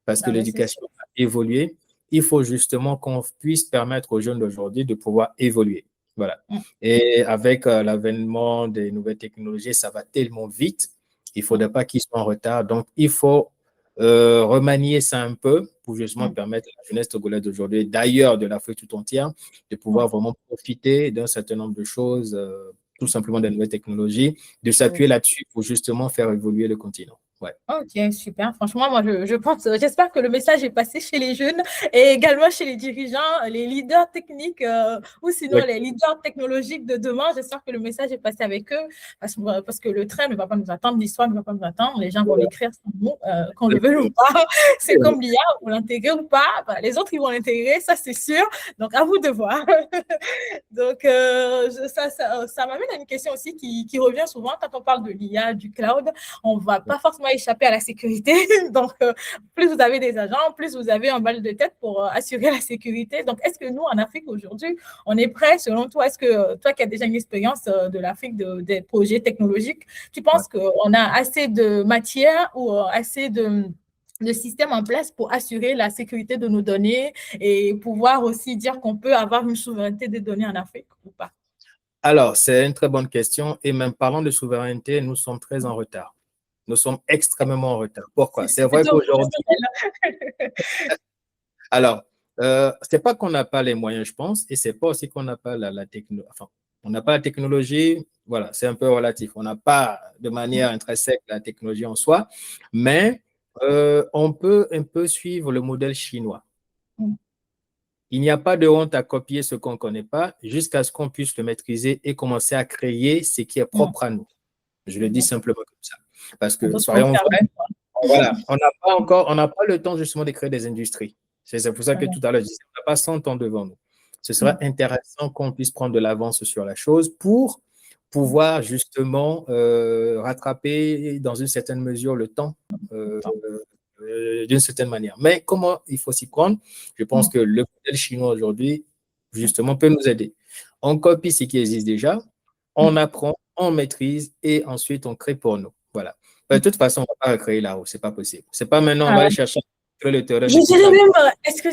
parce que l'éducation a évolué. Il faut justement qu'on puisse permettre aux jeunes d'aujourd'hui de pouvoir évoluer. Voilà. Et avec l'avènement des nouvelles technologies, ça va tellement vite. Il ne faudrait pas qu'ils soient en retard. Donc, il faut remanier ça un peu pour justement permettre à la jeunesse togolaise d'aujourd'hui, d'ailleurs de l'Afrique tout entière, de pouvoir vraiment profiter d'un certain nombre de choses, tout simplement des nouvelles technologies, de s'appuyer là-dessus pour justement faire évoluer le continent. Ouais. Ok, super. Franchement, moi, je pense, j'espère que le message est passé chez les jeunes et également chez les dirigeants, les leaders techniques ou sinon les leaders technologiques de demain. J'espère que le message est passé avec eux parce que le train ne va pas nous attendre, l'histoire ne va pas nous attendre. Les gens vont l'écrire sans nous, qu'on le veuille ou pas. C'est comme l'IA, vous l'intégrez ou pas. Bah, les autres, ils vont l'intégrer, ça, c'est sûr. Donc, à vous de voir. Donc, ça m'amène à une question aussi qui revient souvent quand on parle de l'IA, du cloud. On ne va pas forcément échapper à la sécurité. Donc, plus vous avez des agents, plus vous avez un bal de tête pour assurer la sécurité. Donc, est-ce que nous, en Afrique, aujourd'hui, on est prêt, selon toi? Est-ce que toi qui as déjà une expérience de l'Afrique, des projets technologiques, tu penses qu'on a assez de matière ou assez de systèmes en place pour assurer la sécurité de nos données et pouvoir aussi dire qu'on peut avoir une souveraineté des données en Afrique ou pas? Alors, c'est une très bonne question. Et même parlant de souveraineté, nous sommes très en retard. Nous sommes extrêmement en retard. Pourquoi? C'est vrai qu'aujourd'hui… Alors, c'est pas qu'on n'a pas les moyens, je pense, et c'est pas aussi qu'on n'a pas la technologie. Enfin, on n'a pas la technologie, voilà, c'est un peu relatif. On n'a pas de manière intrinsèque la technologie en soi, mais on peut un peu suivre le modèle chinois. Il n'y a pas de honte à copier ce qu'on ne connaît pas jusqu'à ce qu'on puisse le maîtriser et commencer à créer ce qui est propre à nous. Je le dis simplement comme ça. Parce que, soyons vrais, voilà, on n'a pas le temps justement de créer des industries. C'est pour ça que tout à l'heure, je disais, on n'a pas 100 ans devant nous. ce serait intéressant qu'on puisse prendre de l'avance sur la chose pour pouvoir justement rattraper dans une certaine mesure le temps d'une certaine manière. Mais comment il faut s'y prendre? Je pense que le modèle chinois aujourd'hui, justement, peut nous aider. On copie ce qui existe déjà, on apprend, on maîtrise et ensuite on crée pour nous. Voilà. De toute façon, on ne va pas recréer la roue, ce n'est pas possible. Ce n'est pas maintenant, on va aller chercher le terrain. Je dirais même, est-ce que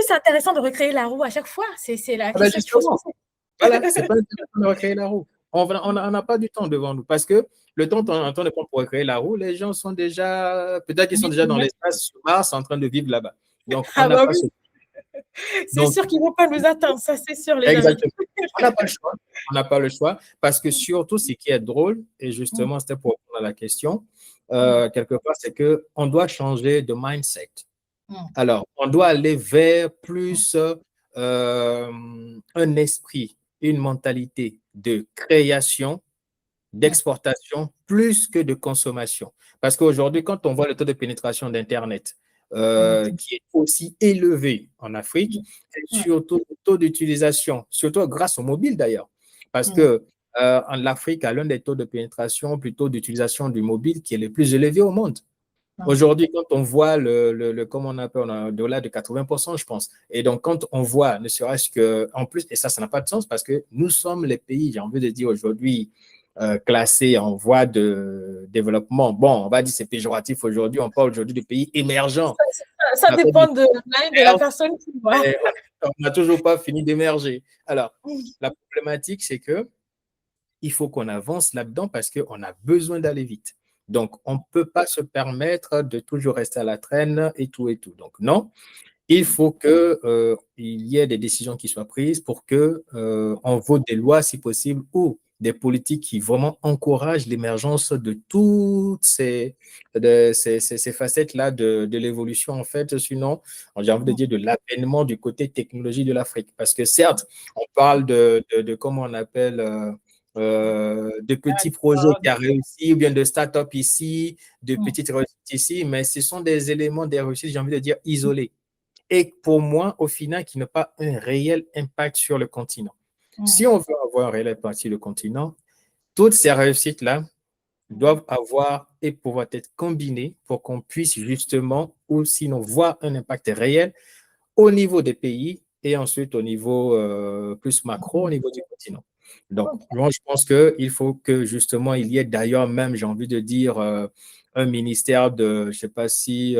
c'est intéressant de recréer la roue à chaque fois? C'est la question qu'il faut se poser. Voilà, c'est pas intéressant de recréer la roue. On n'a pas du temps devant nous parce que le temps en temps de prendre pour recréer la roue, les gens sont déjà, peut-être qu'ils sont déjà dans l'espace sur Mars en train de vivre là-bas. Donc, on n'a pas ce c'est sûr qu'ils ne vont pas nous attendre, ça c'est sûr, les exactement. On n'a pas le choix. On n'a pas le choix parce que surtout, ce qui est drôle, et justement, c'était pour répondre à la question, quelque part, c'est qu'on doit changer de mindset. Alors, on doit aller vers plus un esprit, une mentalité de création, d'exportation, plus que de consommation. Parce qu'aujourd'hui, quand on voit le taux de pénétration d'Internet, qui est aussi élevé en Afrique, et surtout le taux d'utilisation, surtout grâce au mobile d'ailleurs, parce que l'Afrique a l'un des taux de pénétration, plutôt d'utilisation du mobile qui est le plus élevé au monde. Aujourd'hui, quand on voit comment on appelle, on a au-delà de 80%, je pense. Et donc, quand on voit, ne serait-ce que, en plus, et ça n'a pas de sens parce que nous sommes les pays, j'ai envie de dire aujourd'hui, classés en voie de développement. Bon, on va dire c'est péjoratif aujourd'hui, on parle aujourd'hui de pays émergents. Ça dépend de la personne qui voit. On n'a toujours pas fini d'émerger. Alors, la problématique, c'est que il faut qu'on avance là-dedans parce qu'on a besoin d'aller vite. Donc, on ne peut pas se permettre de toujours rester à la traîne et tout et tout. Donc, non, il faut qu'il y ait des décisions qui soient prises pour qu'on vote des lois, si possible, ou des politiques qui vraiment encouragent l'émergence de toutes ces facettes-là de l'évolution, en fait. Sinon, j'ai envie de dire de l'avènement du côté technologie de l'Afrique. Parce que certes, on parle de comment on appelle... de petits projets qui ont réussi ou bien de start-up ici, de petites réussites ici, mais ce sont des éléments des réussites, j'ai envie de dire, isolés. Et pour moi, au final, qui n'ont pas un réel impact sur le continent. Si on veut avoir un réel impact sur le continent, toutes ces réussites-là doivent avoir et pouvoir être combinées pour qu'on puisse justement, ou sinon voir un impact réel au niveau des pays et ensuite au niveau plus macro, au niveau du continent. Donc, moi, je pense qu'il faut que justement, il y ait d'ailleurs même, j'ai envie de dire, un ministère de, je ne sais pas si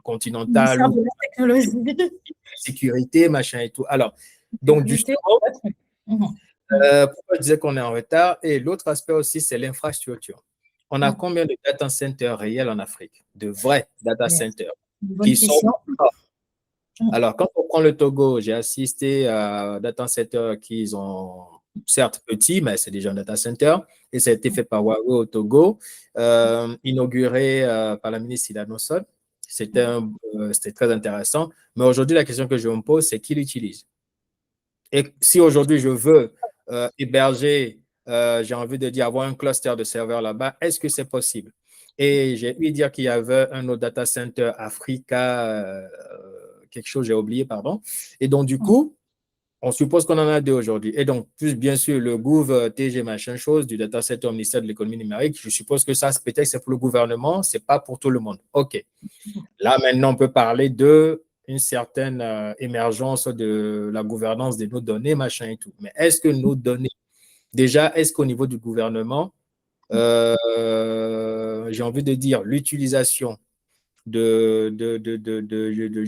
continental ou de la technologie, sécurité, machin et tout. Alors, donc justement, pourquoi je disais qu'on est en retard? Et l'autre aspect aussi, c'est l'infrastructure. On a combien de data centers réels en Afrique? De vrais data centers qui sont... Alors, quand on prend le Togo, j'ai assisté à data centers qui ont, certes petits, mais c'est déjà un data center, et ça a été fait par Huawei au Togo, inauguré par la ministre Silano Sol. C'était très intéressant. Mais aujourd'hui, la question que je me pose, c'est qui l'utilise? Et si aujourd'hui, je veux héberger, j'ai envie de dire, avoir un cluster de serveurs là-bas, est-ce que c'est possible? Et j'ai ouï dire qu'il y avait un autre data center Africa, quelque chose, j'ai oublié, pardon. Et donc, du coup, on suppose qu'on en a deux aujourd'hui. Et donc, plus bien sûr, le Gouv TG, machin chose, du data center au ministère de l'économie numérique, je suppose que ça, peut-être c'est pour le gouvernement, c'est pas pour tout le monde. OK. Là, maintenant, on peut parler de une certaine émergence de la gouvernance de nos données, machin et tout. Mais est-ce que nos données, déjà, est-ce qu'au niveau du gouvernement, j'ai envie de dire, l'utilisation j'ai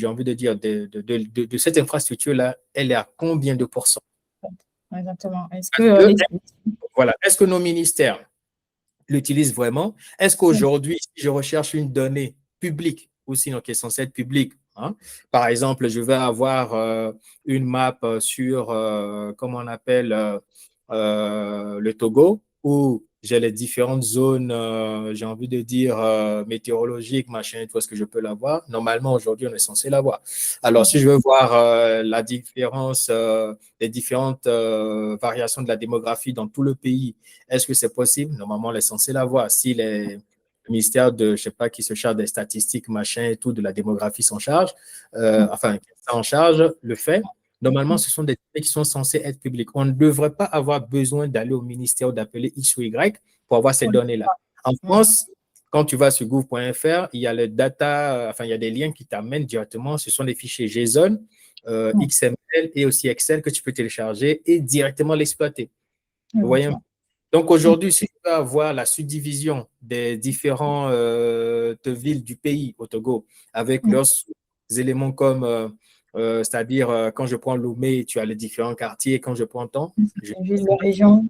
envie de dire, de cette infrastructure-là, elle est à combien de pourcents? Exactement. Voilà. Est-ce que nos ministères l'utilisent vraiment? Est-ce qu'aujourd'hui, si je recherche une donnée publique, ou sinon qui est censée être publique, hein, par exemple, je vais avoir une map sur, comment on appelle, le Togo, où j'ai les différentes zones, j'ai envie de dire, météorologiques, machin, tout ce que je peux l'avoir. Normalement, aujourd'hui, on est censé l'avoir. Alors, si je veux voir la différence, les différentes variations de la démographie dans tout le pays, est-ce que c'est possible? Normalement, on est censé l'avoir. Si le ministère de, je ne sais pas, qui se charge des statistiques, machin et tout, de la démographie s'en charge, enfin, qui en charge, le fait. Normalement, ce sont des données qui sont censées être publiques. On ne devrait pas avoir besoin d'aller au ministère ou d'appeler X ou Y pour avoir ces données-là. En France, quand tu vas sur gouv.fr, il y a le data, enfin, il y a des liens qui t'amènent directement. Ce sont des fichiers JSON, XML et aussi Excel que tu peux télécharger et directement l'exploiter. Vous voyez? Donc aujourd'hui, si tu veux avoir la subdivision des différentes villes du pays au Togo avec leurs éléments comme, c'est-à-dire quand je prends Lomé, tu as les différents quartiers, quand je prends Temps, Ville, région.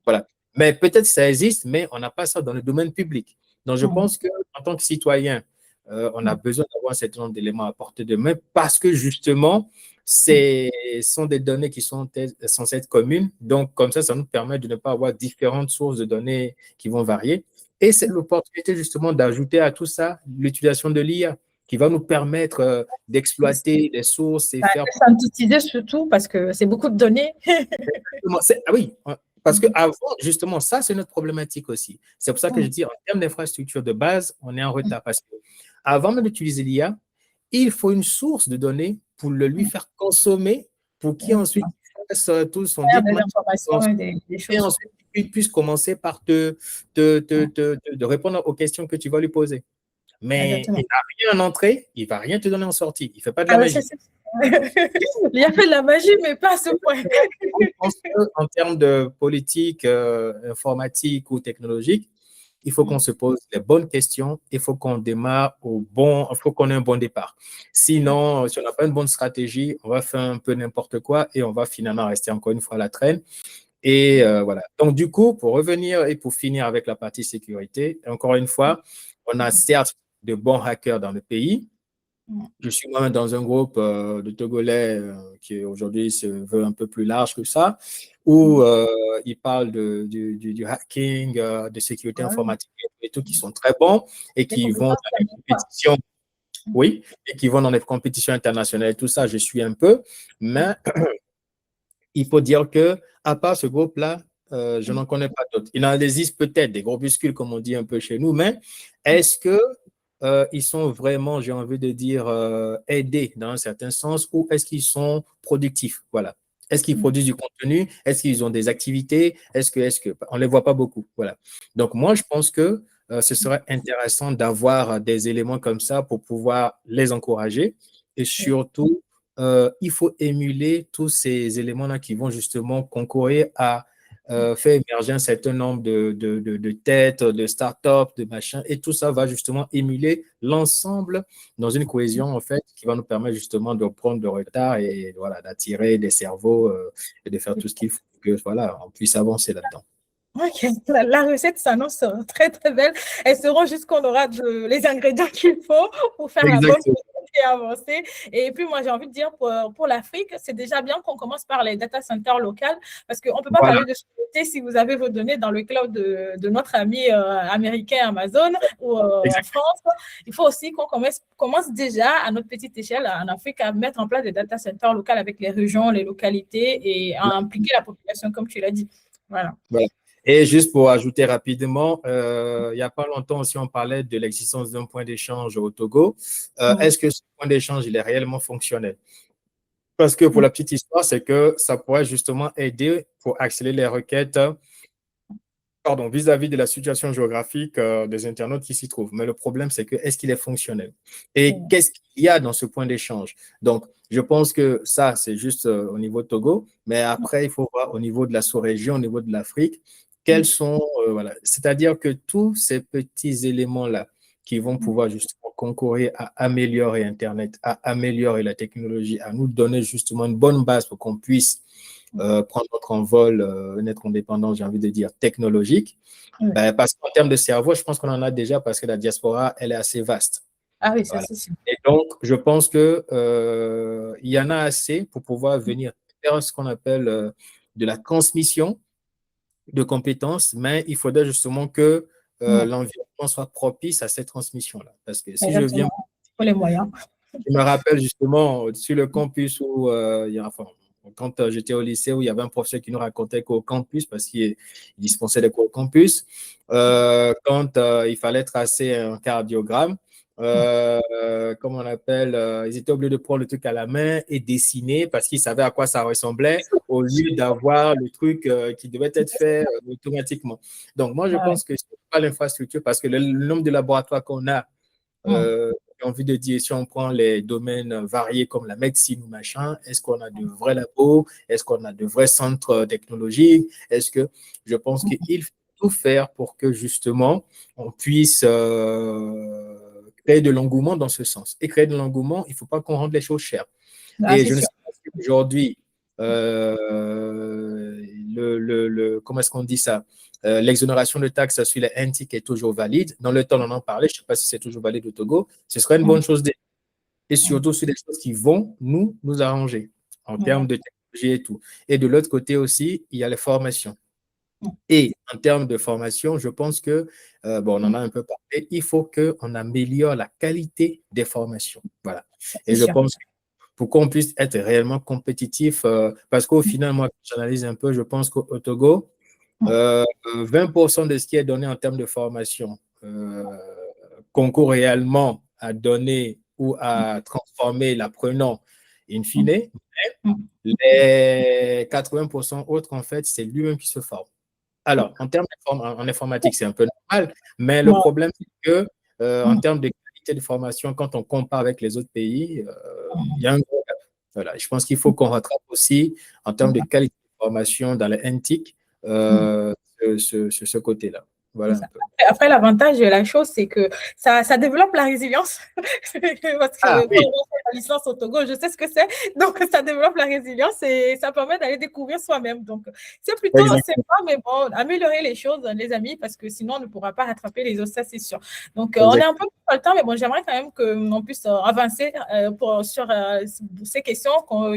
voilà. Mais peut-être que ça existe, mais on n'a pas ça dans le domaine public. Donc je pense qu'en tant que citoyen, on a besoin d'avoir un certain nombre d'éléments à portée de main parce que justement, ce sont des données qui sont censées être communes. Donc, comme ça nous permet de ne pas avoir différentes sources de données qui vont varier. Et c'est l'opportunité justement d'ajouter à tout ça l'utilisation de l'IA qui va nous permettre d'exploiter les sources et faire… Synthétiser surtout parce que c'est beaucoup de données. Ah oui, parce qu'avant, justement, ça, c'est notre problématique aussi. C'est pour ça que je dis, en termes d'infrastructure de base, on est en retard. Parce qu'avant même d'utiliser l'IA, il faut une source de données pour le lui faire consommer, pour qu'il ensuite fasse tout son des choses. et ensuite il puisse commencer par de répondre aux questions que tu vas lui poser. Mais il n'a rien en entrée, il ne va rien te donner en sortie. Il ne fait pas de la magie. Il a fait de la magie, mais pas à ce point. Je pense qu'en termes de politique informatique ou technologique, il faut qu'on se pose les bonnes questions, il faut qu'on démarre il faut qu'on ait un bon départ. Sinon, si on n'a pas une bonne stratégie, on va faire un peu n'importe quoi et on va finalement rester encore une fois à la traîne. Et voilà. Donc, du coup, pour revenir et pour finir avec la partie sécurité, encore une fois, on a certes de bons hackers dans le pays. Je suis moi-même dans un groupe de Togolais qui aujourd'hui se veut un peu plus large que ça, où ils parlent du hacking, de sécurité informatique et tout, qui sont très bons et qui vont dans des compétitions, oui, et qui vont dans des compétitions internationales et tout ça, je suis un peu, mais il faut dire que à part ce groupe-là, je n'en connais pas d'autres. Il en existe peut-être des groupuscules, comme on dit un peu chez nous, mais est-ce que ils sont vraiment, j'ai envie de dire, aidés dans un certain sens ou est-ce qu'ils sont productifs? Voilà. Est-ce qu'ils produisent du contenu? Est-ce qu'ils ont des activités? On ne les voit pas beaucoup. Voilà. Donc, moi, je pense que ce serait intéressant d'avoir des éléments comme ça pour pouvoir les encourager et surtout, il faut émuler tous ces éléments-là qui vont justement concourir à faire émerger un certain nombre de têtes, de startups, de machins, et tout ça va justement émuler l'ensemble dans une cohésion, en fait, qui va nous permettre justement de prendre de retard et voilà, d'attirer des cerveaux et de faire tout ce qu'il faut pour que voilà, on puisse avancer là-dedans. Ok, la recette s'annonce très très belle. Elles seront juste qu'on aura les ingrédients qu'il faut pour faire la bonne recette et avancer. Et puis moi j'ai envie de dire pour l'Afrique, c'est déjà bien qu'on commence par les data centers locales parce qu'on ne peut pas parler de sécurité si vous avez vos données dans le cloud de notre ami américain Amazon ou en France. Il faut aussi qu'on commence déjà à notre petite échelle en Afrique à mettre en place des data centers locales avec les régions, les localités et à impliquer la population comme tu l'as dit. Voilà. Et juste pour ajouter rapidement, il n'y a pas longtemps aussi, on parlait de l'existence d'un point d'échange au Togo. Est-ce que ce point d'échange, il est réellement fonctionnel? Parce que pour la petite histoire, c'est que ça pourrait justement aider pour accélérer les requêtes vis-à-vis de la situation géographique des internautes qui s'y trouvent. Mais le problème, c'est que est-ce qu'il est fonctionnel? Et qu'est-ce qu'il y a dans ce point d'échange? Donc, je pense que ça, c'est juste au niveau de Togo, mais après, il faut voir au niveau de la sous-région, au niveau de l'Afrique, quels sont, voilà, c'est-à-dire que tous ces petits éléments-là qui vont pouvoir justement concourir à améliorer Internet, à améliorer la technologie, à nous donner justement une bonne base pour qu'on puisse prendre notre envol, être indépendant, j'ai envie de dire, technologique. Parce qu'en termes de cerveau, je pense qu'on en a déjà parce que la diaspora, elle est assez vaste. Ah oui, ça c'est sûr. Et donc, je pense qu'il y en a assez pour pouvoir venir faire ce qu'on appelle de la transmission de compétences, mais il faudrait justement que l'environnement soit propice à cette transmission-là. Parce que si je viens… Pour les moyens. Je me rappelle justement sur le campus où quand j'étais au lycée, où il y avait un professeur qui nous racontait qu'au campus, parce qu'il dispensait des cours au campus, quand il fallait tracer un cardiogramme, comment on appelle, ils étaient obligés de prendre le truc à la main et dessiner parce qu'ils savaient à quoi ça ressemblait au lieu d'avoir le truc qui devait être fait automatiquement. Donc, moi, je Ouais. pense que ce n'est pas l'infrastructure parce que le nombre de laboratoires qu'on a, j'ai envie de dire, si on prend les domaines variés comme la médecine ou machin, est-ce qu'on a de vrais labos? Est-ce qu'on a de vrais centres technologiques? Est-ce que je pense qu'il faut tout faire pour que justement on puisse créer de l'engouement dans ce sens. Et créer de l'engouement, il ne faut pas qu'on rende les choses chères. Ah, Et c'est je ne sûr. sais pas si aujourd'hui, comment est-ce qu'on dit ça? L'exonération de taxes sur les NTIC est toujours valide. Dans le temps, on en parlait. Je ne sais pas si c'est toujours valide au Togo. Ce serait une bonne chose. Et surtout sur des choses qui vont nous arranger en termes de technologie et tout. Et de l'autre côté aussi, il y a les formations. Et en termes de formation, je pense que, bon, on en a un peu parlé, il faut qu'on améliore la qualité des formations. Voilà. C'est Et je sûr. pense que pour qu'on puisse être réellement compétitif, parce qu'au final, moi, j'analyse un peu, je pense qu'au Togo, 20% de ce qui est donné en termes de formation concourt réellement à donner ou à transformer l'apprenant in fine. Les 80% autres, en fait, c'est lui-même qui se forme. Alors, en termes en informatique, c'est un peu normal, mais le problème, c'est que en termes de qualité de formation, quand on compare avec les autres pays, il y a un gros gap. Voilà. Je pense qu'il faut qu'on rattrape aussi en termes de qualité de formation dans les NTIC ce côté-là. Voilà un peu. Après, l'avantage de la chose, c'est que ça développe la résilience. Parce Ah que quand oui, on fait la licence au Togo, je sais ce que c'est. Donc, ça développe la résilience et ça permet d'aller découvrir soi-même. Donc, c'est plutôt exactement. sympa, mais bon, améliorer les choses, les amis, parce que sinon, on ne pourra pas rattraper les autres, ça, c'est sûr. Donc, on est un peu pas le temps, mais bon, j'aimerais quand même qu'on puisse avancer sur ces questions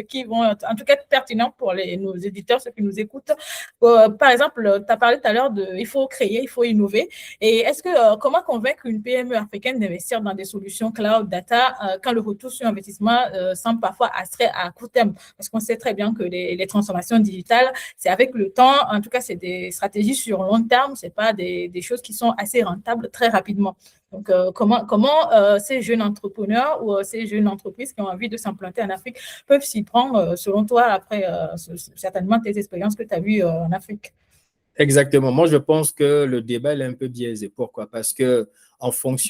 qui vont, en tout cas, être pertinentes pour nos éditeurs, ceux qui nous écoutent. Par exemple, tu as parlé tout à l'heure de il faut créer, il faut innover. Et est-ce que comment convaincre une PME africaine d'investir dans des solutions cloud data quand le retour sur investissement semble parfois abstrait à court terme? Parce qu'on sait très bien que les transformations digitales, c'est avec le temps, en tout cas, c'est des stratégies sur long terme, c'est pas des choses qui sont assez rentables très rapidement. Donc, comment ces jeunes entrepreneurs ou ces jeunes entreprises qui ont envie de s'implanter en Afrique peuvent s'y prendre, selon toi, après certainement tes expériences que tu as vues en Afrique? Exactement. Moi, je pense que le débat est un peu biaisé. Pourquoi? Parce que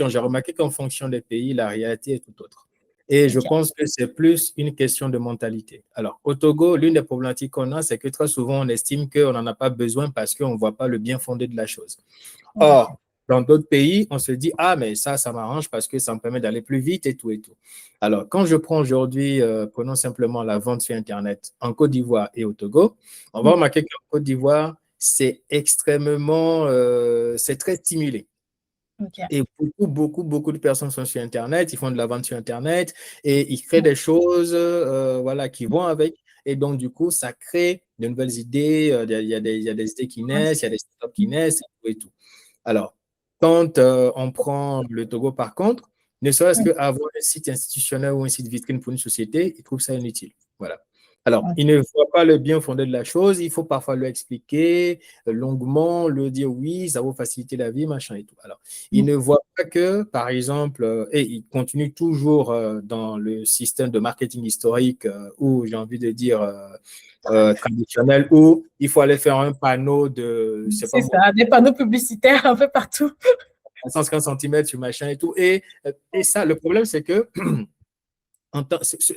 j'ai remarqué qu'en fonction des pays, la réalité est tout autre. Et je Okay. pense que c'est plus une question de mentalité. Alors, au Togo, l'une des problématiques qu'on a, c'est que très souvent, on estime qu'on n'en a pas besoin parce qu'on ne voit pas le bien fondé de la chose. Or, dans d'autres pays, on se dit, ah, mais ça m'arrange parce que ça me permet d'aller plus vite et tout et tout. Alors, quand je prends aujourd'hui, prenons simplement la vente sur Internet en Côte d'Ivoire et au Togo, on va remarquer qu'en Côte d'Ivoire, c'est extrêmement, c'est très stimulé. Okay. Et beaucoup de personnes sont sur Internet, ils font de la vente sur Internet et ils créent des choses voilà, qui vont avec. Et donc, du coup, ça crée de nouvelles idées. Il y a des idées qui naissent, il y a des startups qui naissent et tout. Alors, quand on prend le Togo, par contre, ne serait-ce qu'avoir un site institutionnel ou un site vitrine pour une société, ils trouvent ça inutile. Voilà. Alors, ils ne voient pas le bien fondé de la chose, il faut parfois leur expliquer longuement, leur dire oui, ça va faciliter la vie, machin et tout. Alors, ils ne voient pas que, par exemple, et ils continuent toujours dans le système de marketing historique où j'ai envie de dire traditionnel, où il faut aller faire un panneau de, je sais pas C'est moi, ça, des panneaux publicitaires un peu partout. 150 cm sur machin et tout. Et ça, le problème, c'est que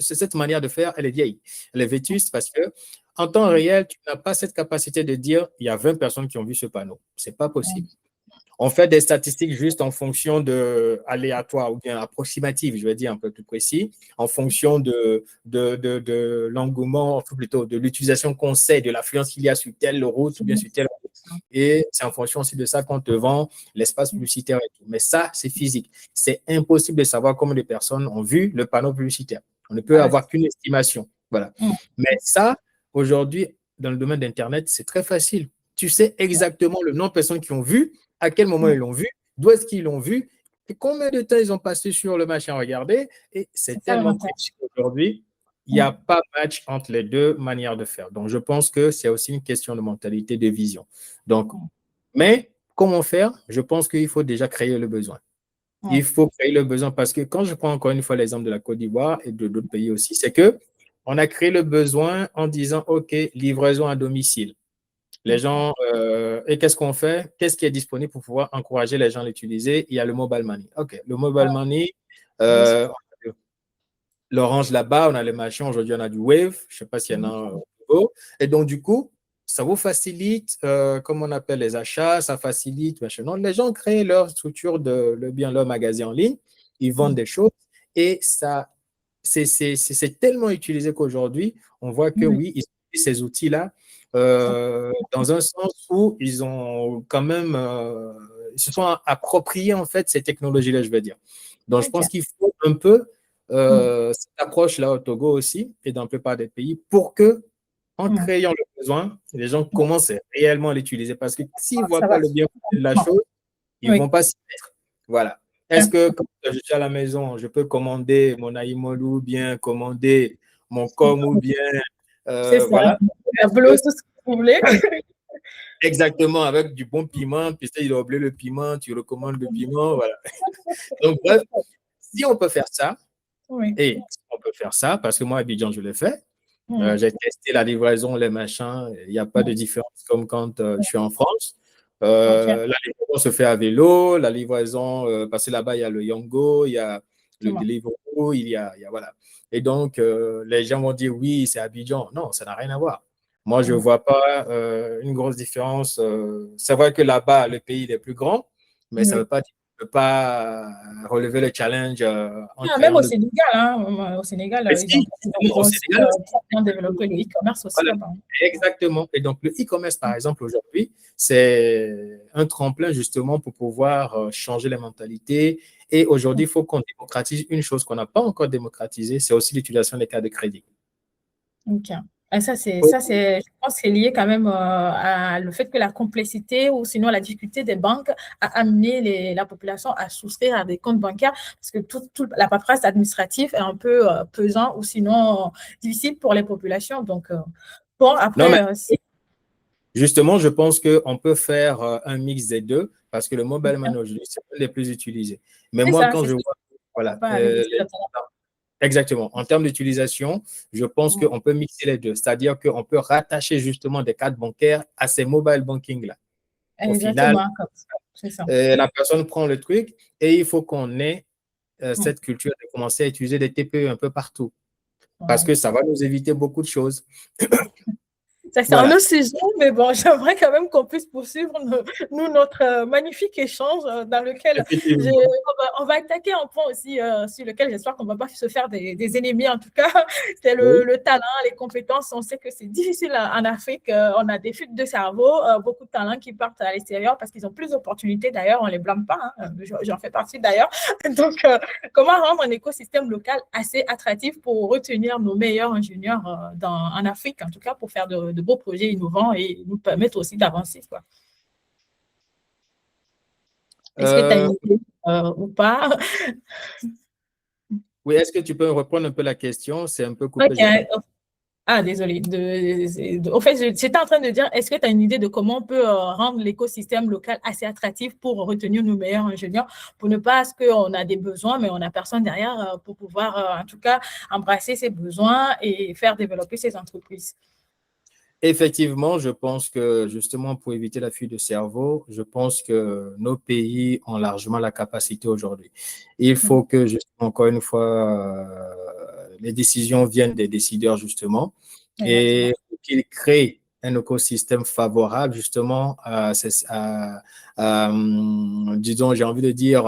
cette manière de faire, elle est vieille. Elle est vétuste parce que en temps réel, tu n'as pas cette capacité de dire il y a 20 personnes qui ont vu ce panneau. Ce n'est pas possible. On fait des statistiques juste en fonction de aléatoire ou bien approximative, je vais dire un peu plus précis, en fonction de l'engouement, plutôt de l'utilisation qu'on sait, de l'affluence qu'il y a sur telle route ou bien sur telle route. Et c'est en fonction aussi de ça qu'on te vend l'espace publicitaire et tout. Mais ça, c'est physique. C'est impossible de savoir combien de personnes ont vu le panneau publicitaire. On ne peut avoir qu'une estimation. Voilà. Mais ça, aujourd'hui, dans le domaine d'Internet, c'est très facile. Tu sais exactement le nombre de personnes qui ont vu, à quel moment ils l'ont vu, d'où est-ce qu'ils l'ont vu, et combien de temps ils ont passé sur le machin à regarder. Et c'est tellement précis aujourd'hui, il n'y a pas match entre les deux manières de faire. Donc, je pense que c'est aussi une question de mentalité, de vision. Donc, mais comment faire? Je pense qu'il faut déjà créer le besoin. Il faut créer le besoin parce que quand je prends encore une fois l'exemple de la Côte d'Ivoire et de d'autres pays aussi, c'est que on a créé le besoin en disant, OK, livraison à domicile. Les gens, et qu'est-ce qu'on fait? Qu'est-ce qui est disponible pour pouvoir encourager les gens à l'utiliser? Il y a le mobile money. OK, le mobile money, euh, l'Orange là-bas, on a les machins. Aujourd'hui, on a du Wave. Je ne sais pas s'il y en a au Togo. Et donc, du coup, ça vous facilite, comme on appelle les achats, ça facilite. Machin. Donc, les gens créent leur structure, leur magasin en ligne. Ils vendent des choses et ça, c'est tellement utilisé qu'aujourd'hui, on voit que oui, ils utilisent ces outils-là dans un sens où ils ont quand même, ils se sont appropriés en fait ces technologies-là, je veux dire. Donc, je pense qu'il faut un peu cette approche-là au Togo aussi et dans la plupart des pays pour que, en créant le besoin, les gens commencent réellement à l'utiliser parce que s'ils ne voient pas le bien de la chose, ils ne vont pas s'y mettre. Voilà. Est-ce que quand je suis à la maison, je peux commander mon aïmolou ou bien commander mon com ou bien c'est ça. voilà. Tout ce que vous voulez. Exactement, avec du bon piment, puis il a oublié le piment, tu recommandes le piment, voilà. Donc, bref, si on peut faire ça, et on peut faire ça, parce que moi, à Abidjan, je l'ai fait. J'ai testé la livraison, les machins. Il n'y a pas de différence comme quand je suis en France. La livraison se fait à vélo, la livraison, parce que là-bas, il y a le Yongo, il y a le Deliveroo, voilà. Et donc, les gens vont dire oui, c'est Abidjan. Non, ça n'a rien à voir. Moi, je ne vois pas une grosse différence. C'est vrai que là-bas, le pays est plus grand, mais ça ne veut pas dire ne peut pas relever le challenge en créant même au Sénégal, hein, au Sénégal, ils ont aussi bien développé le e-commerce aussi. Voilà. Exactement. Et donc, le e-commerce, par exemple, aujourd'hui, c'est un tremplin justement pour pouvoir changer les mentalités. Et aujourd'hui, il faut qu'on démocratise une chose qu'on n'a pas encore démocratisée, c'est aussi l'utilisation des cartes de crédit. OK. Et ça, je pense que c'est lié quand même à le fait que la complexité ou sinon la difficulté des banques a amené la population à souscrire à des comptes bancaires parce que toute la paperasse administrative est un peu pesant ou sinon difficile pour les populations. Donc, bon, après, non, justement, je pense qu'on peut faire un mix des deux parce que le mobile money aujourd'hui, c'est un des plus utilisés. Mais moi, quand je vois, voilà, exactement. En termes d'utilisation, je pense qu'on peut mixer les deux. C'est-à-dire qu'on peut rattacher justement des cartes bancaires à ces mobile banking-là. Au final, la personne prend le truc et il faut qu'on ait cette culture de commencer à utiliser des TPE un peu partout. Parce que ça va nous éviter beaucoup de choses. Ça, c'est un autre sujet, mais bon, j'aimerais quand même qu'on puisse poursuivre notre magnifique échange dans lequel on va attaquer un point aussi sur lequel j'espère qu'on ne va pas se faire des ennemis en tout cas. C'est le talent, les compétences. On sait que c'est difficile en Afrique. On a des fuites de cerveau, beaucoup de talents qui partent à l'extérieur parce qu'ils ont plus d'opportunités. D'ailleurs, on ne les blâme pas. Hein. J'en fais partie d'ailleurs. Donc, comment rendre un écosystème local assez attractif pour retenir nos meilleurs ingénieurs en Afrique, en tout cas, pour faire de beaux projets innovants et nous permettre aussi d'avancer. Est-ce que tu as une idée ou pas? Oui, est-ce que tu peux reprendre un peu la question? C'est un peu coupé. Okay. Ah, désolé. Au fait, j'étais en train de dire, est-ce que tu as une idée de comment on peut rendre l'écosystème local assez attractif pour retenir nos meilleurs ingénieurs, pour ne pas qu'on a des besoins, mais on n'a personne derrière pour pouvoir, en tout cas, embrasser ces besoins et faire développer ces entreprises? Effectivement, je pense que justement pour éviter la fuite de cerveau, je pense que nos pays ont largement la capacité aujourd'hui. Il faut que, justement, encore une fois, les décisions viennent des décideurs justement et qu'ils créent un écosystème favorable justement disons, j'ai envie de dire,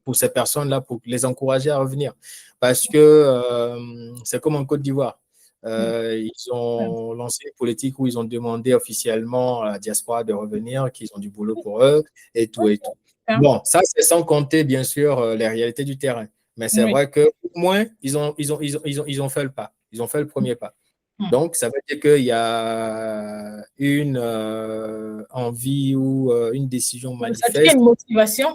pour ces personnes-là, pour les encourager à revenir. Parce que c'est comme en Côte d'Ivoire. Ils ont lancé une politique où ils ont demandé officiellement à la diaspora de revenir, qu'ils ont du boulot pour eux et tout et tout. Bon, ça, c'est sans compter, bien sûr, les réalités du terrain. Mais c'est vrai qu'au moins, ils ont fait le pas. Ils ont fait le premier pas. Donc, ça veut dire qu'il y a une envie ou une décision manifeste. Ça une motivation.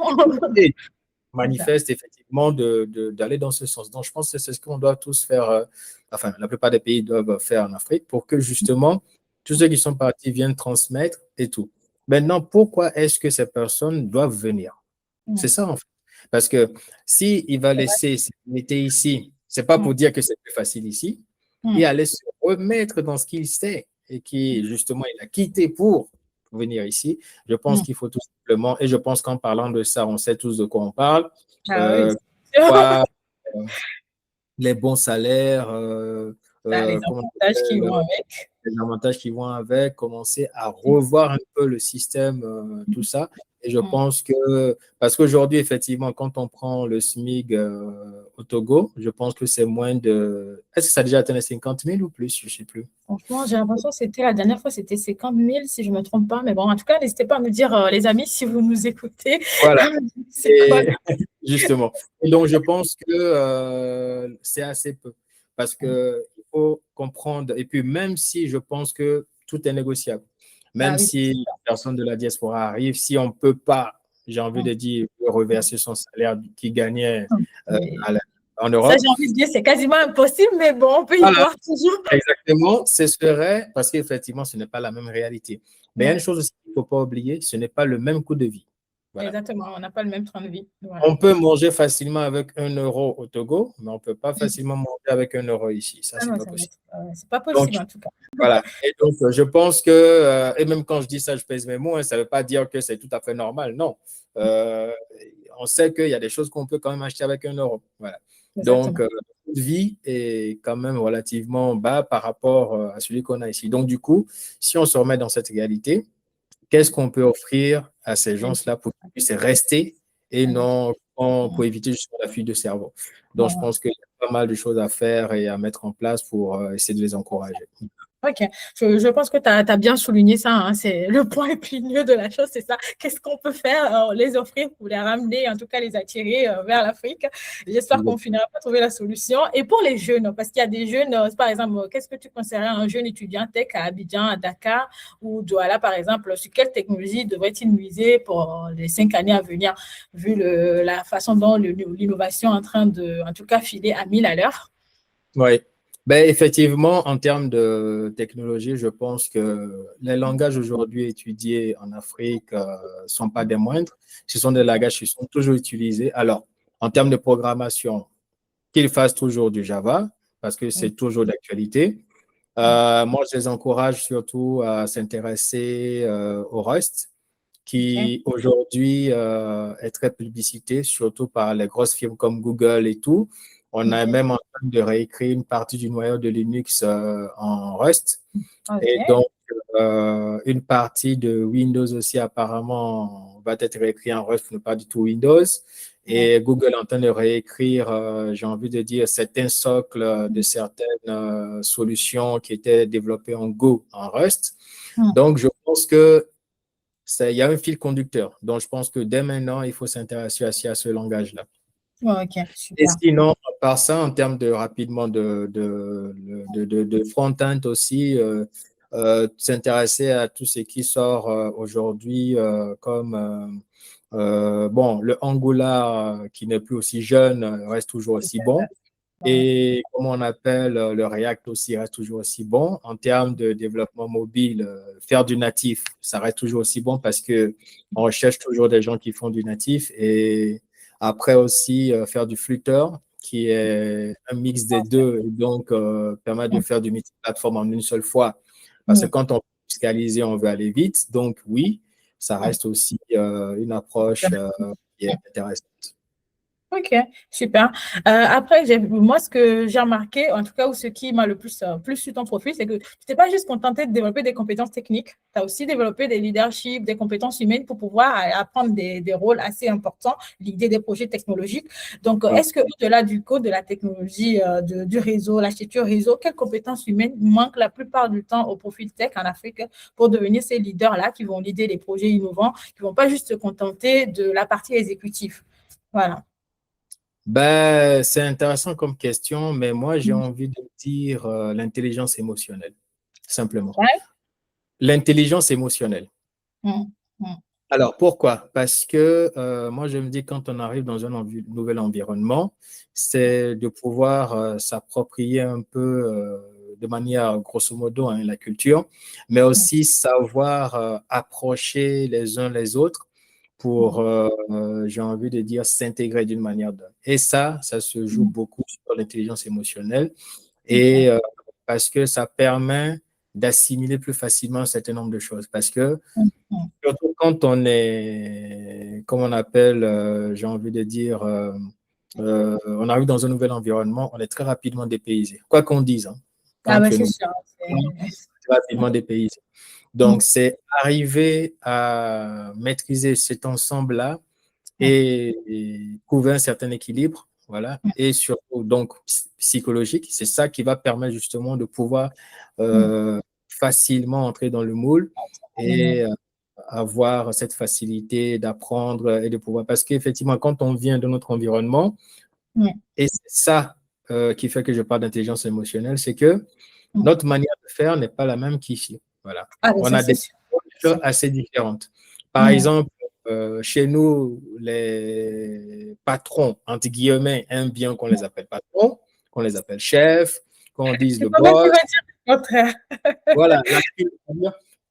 Manifeste effectivement d'aller dans ce sens. Donc, je pense que c'est ce qu'on doit tous faire, enfin, la plupart des pays doivent faire en Afrique pour que justement, tous ceux qui sont partis viennent transmettre et tout. Maintenant, pourquoi est-ce que ces personnes doivent venir? C'est ça, en fait. Parce que s'il va laisser ses métiers ici, c'est pas pour Mm. dire que c'est plus facile ici, et Mm. aller se remettre dans ce qu'il sait et qui, justement, il a quitté pour venir ici. Je pense Mm. qu'il faut tout simplement, et je pense qu'en parlant de ça, on sait tous de quoi on parle, Ah oui, euh, c'est sûr. quoi, les bons salaires, Bah, les comment on avantages qui appelle, vont avec. les avantages qui vont avec, commencer à revoir un peu le système, tout ça. Et je Mm. pense que, parce qu'aujourd'hui, effectivement, quand on prend le SMIC au Togo, je pense que c'est moins de. Est-ce que ça a déjà atteint les 50 000 ou plus? Je ne sais plus. Franchement, j'ai l'impression que c'était la dernière fois, c'était 50 000 si je ne me trompe pas. Mais bon, en tout cas, n'hésitez pas à me dire, les amis, si vous nous écoutez, Voilà. c'est quoi? Et justement. Et donc, je pense que c'est assez peu. Parce qu'il faut comprendre. Et puis, même si je pense que tout est négociable, Ah même oui, c'est si la personne de la diaspora arrive, si on ne peut pas, j'ai envie sûr. de dire, reverser son salaire qu'il gagnait Et à en ça, Europe, j'ai envie de dire, c'est quasiment impossible, mais bon, on peut y voilà, voir toujours. exactement, ce serait, parce qu'effectivement, ce n'est pas la même réalité. Mais il y a une Ouais, chose aussi qu'il ne faut pas oublier, ce n'est pas le même coût de vie. Voilà. exactement, on n'a pas le même train de vie. Voilà. On peut manger facilement avec 1 euro au Togo, mais on ne peut pas facilement manger avec 1 euro ici. Ça, Ah c'est non, pas possible. c'est pas Donc, possible en tout cas. voilà. Et donc, je pense que, et même quand je dis ça, je pèse mes mots, hein, ça ne veut pas dire que c'est tout à fait normal. Non. Euh, on sait qu'il y a des choses qu'on peut quand même acheter avec 1 euro. Voilà. Donc, Exactement. le coût de vie est quand même relativement bas par rapport à celui qu'on a ici. Donc, du coup, si on se remet dans cette réalité, qu'est-ce qu'on peut offrir à ces gens-là pour qu'ils puissent rester et non pour éviter justement la fuite de cerveau. Donc, je Voilà. pense qu'il y a pas mal de choses à faire et à mettre en place pour essayer de les encourager. Ok, je pense que tu as bien souligné ça, hein. C'est le point épineux de la chose, c'est ça. Qu'est-ce qu'on peut faire, les offrir pour les ramener, en tout cas les attirer vers l'Afrique. J'espère qu'on finira par trouver la solution. Et pour les jeunes, parce qu'il y a des jeunes, par exemple, qu'est-ce que tu conseillerais à un jeune étudiant tech à Abidjan, à Dakar ou Douala, par exemple, sur quelle technologie devrait-il miser pour les 5 années à venir, vu la façon dont l'innovation est en train de, en tout cas, filer à 1000 à l'heure? Oui. Ben, effectivement, en termes de technologie, je pense que les langages aujourd'hui étudiés en Afrique ne sont pas des moindres. Ce sont des langages qui sont toujours utilisés. Alors, en termes de programmation, qu'ils fassent toujours du Java, parce que c'est toujours d'actualité. Moi, je les encourage surtout à s'intéresser au Rust, Ok. qui aujourd'hui est très publicité, surtout par les grosses firmes comme Google et tout. On a Ok. même en train de réécrire une partie du noyau de Linux en Rust. Et Ok. donc, une partie de Windows aussi, apparemment, va être réécrite en Rust, mais pas du tout Windows. Et Google est en train de réécrire, j'ai envie de dire, certains socles de certaines solutions qui étaient développées en Go, en Rust. Donc, je pense que il y a un fil conducteur. Donc, je pense que dès maintenant, il faut s'intéresser aussi à ce langage-là. Ok, Et super. sinon, par ça, en termes de rapidement de front-end aussi, s'intéresser à tout ce qui sort aujourd'hui comme bon, le Angular qui n'est plus aussi jeune reste toujours aussi bon. Ouais. Et comme on appelle le React aussi reste toujours aussi bon. En termes de développement mobile, faire du natif, ça reste toujours aussi bon parce que on recherche toujours des gens qui font du natif. Et après aussi, faire du Flutter, qui est un mix des deux, et donc permet de faire du multiplateforme en une seule fois. Parce que Mm. quand on veut fiscaliser, on veut aller vite. Donc oui, ça reste aussi une approche qui est intéressante. Ok, super. Après, moi, ce que j'ai remarqué, en tout cas, ou ce qui m'a le plus sur ton profil, c'est que tu t'es pas juste contenté de développer des compétences techniques, tu as aussi développé des leaderships, des compétences humaines pour pouvoir apprendre des rôles assez importants, l'idée des projets technologiques. Donc, Voilà. est-ce que au-delà du code, de la technologie, du réseau, l'architecture réseau, quelles compétences humaines manquent la plupart du temps au profil tech en Afrique pour devenir ces leaders-là qui vont leader les projets innovants, qui ne vont pas juste se contenter de la partie exécutive? Voilà. Ben, c'est intéressant comme question, mais moi, j'ai envie de dire l'intelligence émotionnelle, simplement. Ouais. L'intelligence émotionnelle. Mm, mm, Alors, pourquoi? Parce que moi, je me dis, quand on arrive dans un nouvel environnement, c'est de pouvoir s'approprier un peu de manière, grosso modo, hein, la culture, mais mm. aussi savoir approcher les uns les autres pour, j'ai envie de dire, s'intégrer d'une manière ou d'une autre. Et ça se joue beaucoup sur l'intelligence émotionnelle et parce que ça permet d'assimiler plus facilement un certain nombre de choses. Parce que, surtout quand on est, comme on appelle, j'ai envie de dire, on arrive dans un nouvel environnement, on est très rapidement dépaysé. Quoi qu'on dise, hein, Ah quand ben tu es c'est nouveau, sûr. on est rapidement dépaysé. Donc, c'est arriver à maîtriser cet ensemble-là et trouver un certain équilibre, voilà, et surtout donc psychologique. C'est ça qui va permettre justement de pouvoir facilement entrer dans le moule et avoir cette facilité d'apprendre et de pouvoir. Parce qu'effectivement, quand on vient de notre environnement, et c'est ça qui fait que je parle d'intelligence émotionnelle, c'est que notre manière de faire n'est pas la même qu'ici. Voilà. Ah ben On ça a c'est des sûr. choses assez différentes. Par exemple, chez nous, les patrons, entre guillemets, aiment bien qu'on les appelle patrons, qu'on les appelle chefs, qu'on dise C'est le pas mal qui boss. va dire le contraire. Voilà,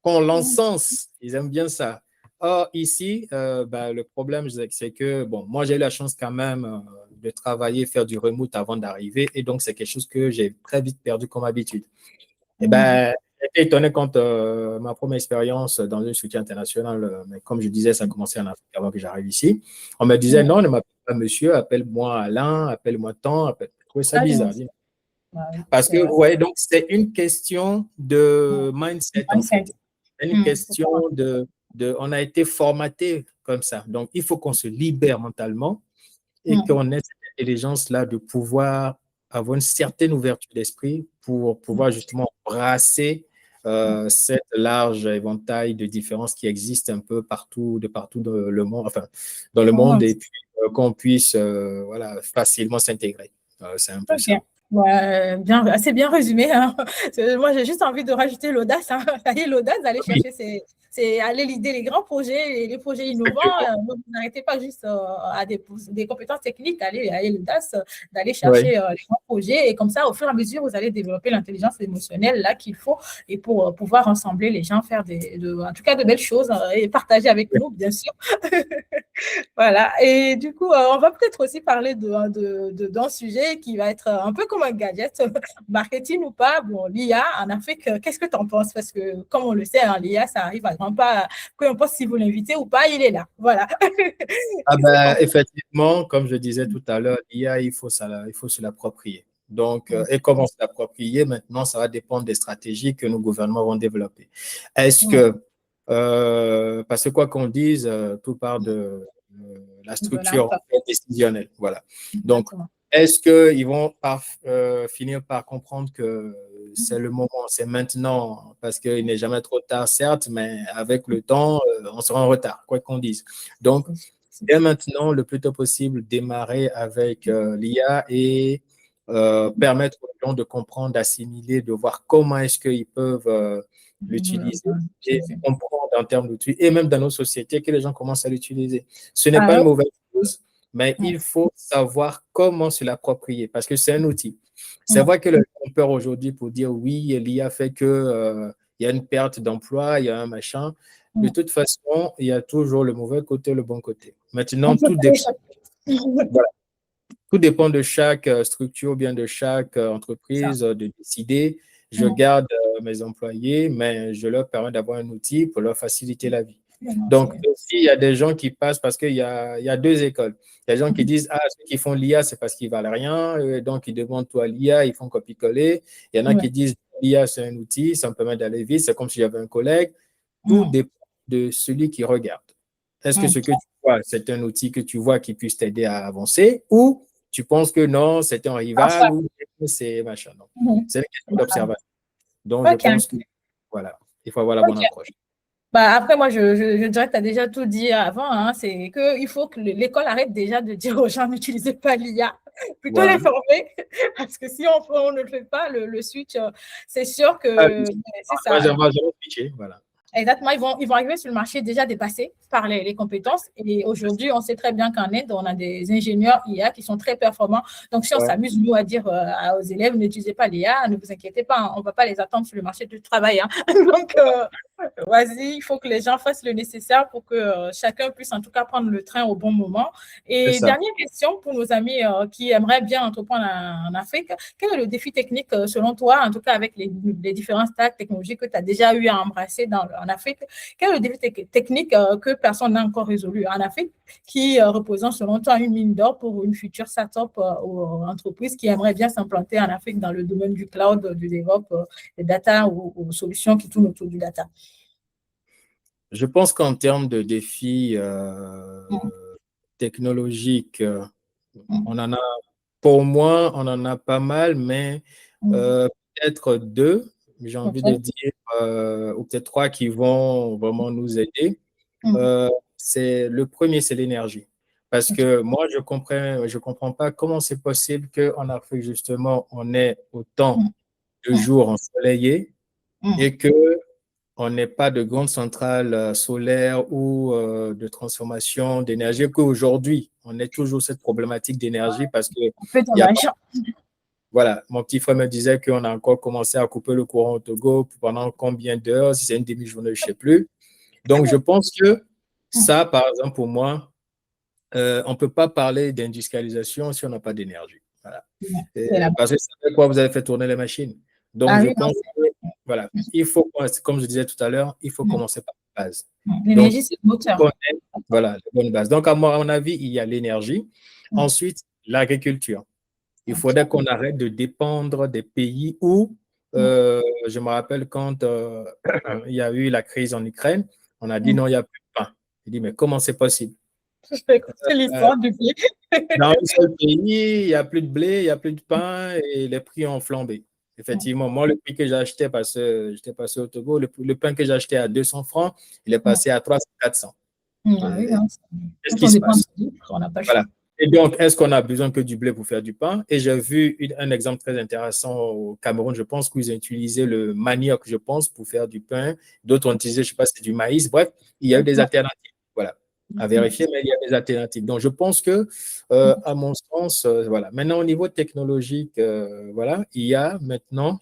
qu'on l'encense, ils aiment bien ça. Or, ici, ben, le problème, c'est que, bon, moi, j'ai eu la chance quand même de travailler, faire du remote avant d'arriver, et donc, c'est quelque chose que j'ai très vite perdu comme habitude. Et ben, j'étais étonné quand ma première expérience dans une structure internationale, mais comme je disais, ça a commencé en Afrique avant que j'arrive ici. On me disait, non, ne m'appelle pas monsieur, appelle-moi Alain, appelle-moi tant. Je trouvais ça Ah, bizarre. oui, Parce c'est que, vrai. vous voyez, donc, c'est une question de mindset, en Mindset. fait. C'est une question on a été formaté comme ça. Donc, il faut qu'on se libère mentalement et qu'on ait cette intelligence-là de pouvoir avoir une certaine ouverture d'esprit pour pouvoir justement brasser cette large éventail de différences qui existent un peu partout, de partout dans le monde, enfin, dans le monde, et puis qu'on puisse voilà, facilement s'intégrer. C'est un peu ça. Ok. Ouais, bien, assez bien résumé, hein. Moi, j'ai juste envie de rajouter l'audace. Hein. Ça y est, l'audace d'aller Oui, chercher c'est aller l'idée, les grands projets, les projets innovants. Vous n'arrêtez pas juste à des compétences techniques, allez l'audace d'aller oui. chercher les grands projets. Et comme ça, au fur et à mesure, vous allez développer l'intelligence émotionnelle là qu'il faut et pour pouvoir rassembler les gens, faire en tout cas de belles choses et partager avec nous, bien sûr. Voilà. Et du coup, on va peut-être aussi parler d'un sujet qui va être un peu comme un gadget, marketing ou pas. Bon, l'IA en Afrique, qu'est-ce que tu en penses? Parce que, comme on le sait, hein, l'IA, ça arrive à grands pas. Peu importe si vous l'invitez ou pas, il est là. Voilà. Ah Qu'est-ce que tu en ben, penses? effectivement, comme je disais tout à l'heure, l'IA, il faut se l'approprier. Donc, et comment se l'approprier maintenant, ça va dépendre des stratégies que nos gouvernements vont développer. Est-ce que, parce que quoi qu'on dise, tout part de la De la structure en fait, décisionnelle. Voilà. Donc, Exactement. est-ce qu'ils vont finir par comprendre que c'est le moment, c'est maintenant, parce qu'il n'est jamais trop tard, certes, mais avec le temps, on sera en retard, quoi qu'on dise. Donc, dès maintenant, le plus tôt possible, démarrer avec l'IA et permettre aux gens de comprendre, d'assimiler, de voir comment est-ce qu'ils peuvent l'utiliser et comprendre en termes d'outils et même dans nos sociétés que les gens commencent à l'utiliser. Ce n'est pas Ah, une mauvaise chose, mais il faut savoir comment se l'approprier parce que c'est un outil. C'est vrai que les gens ont peur aujourd'hui pour dire oui, l'IA fait que il y a une perte d'emploi, il y a un machin. De toute façon, il y a toujours le mauvais côté, le bon côté. Maintenant, on peut tout pas dépend, échapper. voilà. Tout dépend de chaque structure ou bien de chaque Ça. entreprise de décider. Je garde mes employés, mais je leur permets d'avoir un outil pour leur faciliter la vie. Donc, aussi, il y a des gens qui passent parce il y a deux écoles. Il y a des gens qui disent, ah, ceux qui font l'IA, c'est parce qu'ils ne valent rien. Donc, ils demandent tout à l'IA, ils font copier-coller. Il y en a qui disent, l'IA, c'est un outil, ça me permet d'aller vite. C'est comme si j'avais un collègue. Tout dépend de celui qui regarde. Est-ce que ce que tu vois, c'est un outil que tu vois qui puisse t'aider à avancer ou tu penses que non, c'est un rival ou c'est machin. Non. C'est une question d'observation. Donc, je pense que, voilà, il faut avoir la bonne approche. Bah, après, moi, je dirais que tu as déjà tout dit avant. Hein, c'est qu'il faut que l'école arrête déjà de dire aux gens n'utilisez pas l'IA, plutôt les Voilà. former. Parce que si on ne le fait pas, le switch, c'est sûr Ah, que c'est moi, ça. j'aimerais switcher, voilà. Exactement, ils vont arriver sur le marché déjà dépassés par les compétences. Et aujourd'hui, on sait très bien qu'en Inde, on a des ingénieurs IA qui sont très performants. Donc, si on s'amuse, nous, à dire aux élèves, n'utilisez pas l'IA, ne vous inquiétez pas, on ne va pas les attendre sur le marché du travail. Hein. Donc, Vas-y, il faut que les gens fassent le nécessaire pour que chacun puisse en tout cas prendre le train au bon moment. C'est Et ça. dernière question pour nos amis qui aimeraient bien entreprendre en Afrique. Quel est le défi technique selon toi, en tout cas avec les différents stacks technologiques que tu as déjà eu à embrasser en Afrique? Quel est le défi technique que personne n'a encore résolu en Afrique qui représente selon toi une mine d'or pour une future startup ou entreprise qui aimerait bien s'implanter en Afrique dans le domaine du cloud, du DevOps, des data ou solutions qui tournent autour du data? Je pense qu'en termes de défis Mm, technologiques, mm, on en a, pour moi, on en a pas mal, mais mm. peut-être deux, j'ai envie de OK. dire, ou peut-être trois qui vont vraiment nous aider. Mm, Le premier, c'est l'énergie. Parce OK. que moi, je comprends pas comment c'est possible qu'en Afrique, justement, on ait autant Mm, de mm, jours ensoleillés mm. et que on n'ait pas de grandes centrales solaires ou de transformation d'énergie, qu'aujourd'hui, on ait toujours cette problématique d'énergie parce que Un peu il y a pas, dommage. voilà, mon petit frère me disait qu'on a encore commencé à couper le courant au Togo pendant combien d'heures, si c'est une demi-journée, je ne sais plus. Donc, je pense que Mm. ça, par exemple, pour moi, on ne peut pas parler d'industrialisation si on n'a pas d'énergie. Voilà. C'est la Parce que c'est avec quoi vous avez fait tourner les machines. Donc, Ah je oui, non, pense que, voilà, il faut, comme je disais tout à l'heure, il faut mm, commencer par la base. Donc, l'énergie, c'est le il faut moteur. connaître, voilà, la bonne base. Donc, à mon avis, il y a l'énergie. Mm, Ensuite, l'agriculture. Il faudrait OK. qu'on arrête de dépendre des pays où, Mm, je me rappelle quand il y a eu la crise en Ukraine, on a dit mm. non, il n'y a plus de pain. Je dis, mais comment c'est possible? C'est Euh, l'histoire du blé. Dans un seul pays, il n'y a plus de blé, il n'y a plus de pain et les prix ont flambé. Mm, Effectivement, moi, le prix que j'ai acheté, parce que j'étais passé au Togo, le pain que j'ai acheté à 200 francs, il est mm, passé à 300, 400. Ah oui, Et non, qu'est-ce quand qui on se dépend de passe? lui, on n'a pas le Voilà. choix. Et donc, est-ce qu'on a besoin que du blé pour faire du pain? Et j'ai vu un exemple très intéressant au Cameroun. Je pense qu'ils ont utilisé le manioc, je pense, pour faire du pain. D'autres ont utilisé, je ne sais pas, c'est du maïs. Bref, il y a eu des Mm, alternatives. Voilà, à mm, vérifier, mais il y a des alternatives. Donc, je pense que, mm, à mon sens, voilà. Maintenant, au niveau technologique, voilà, il y a maintenant,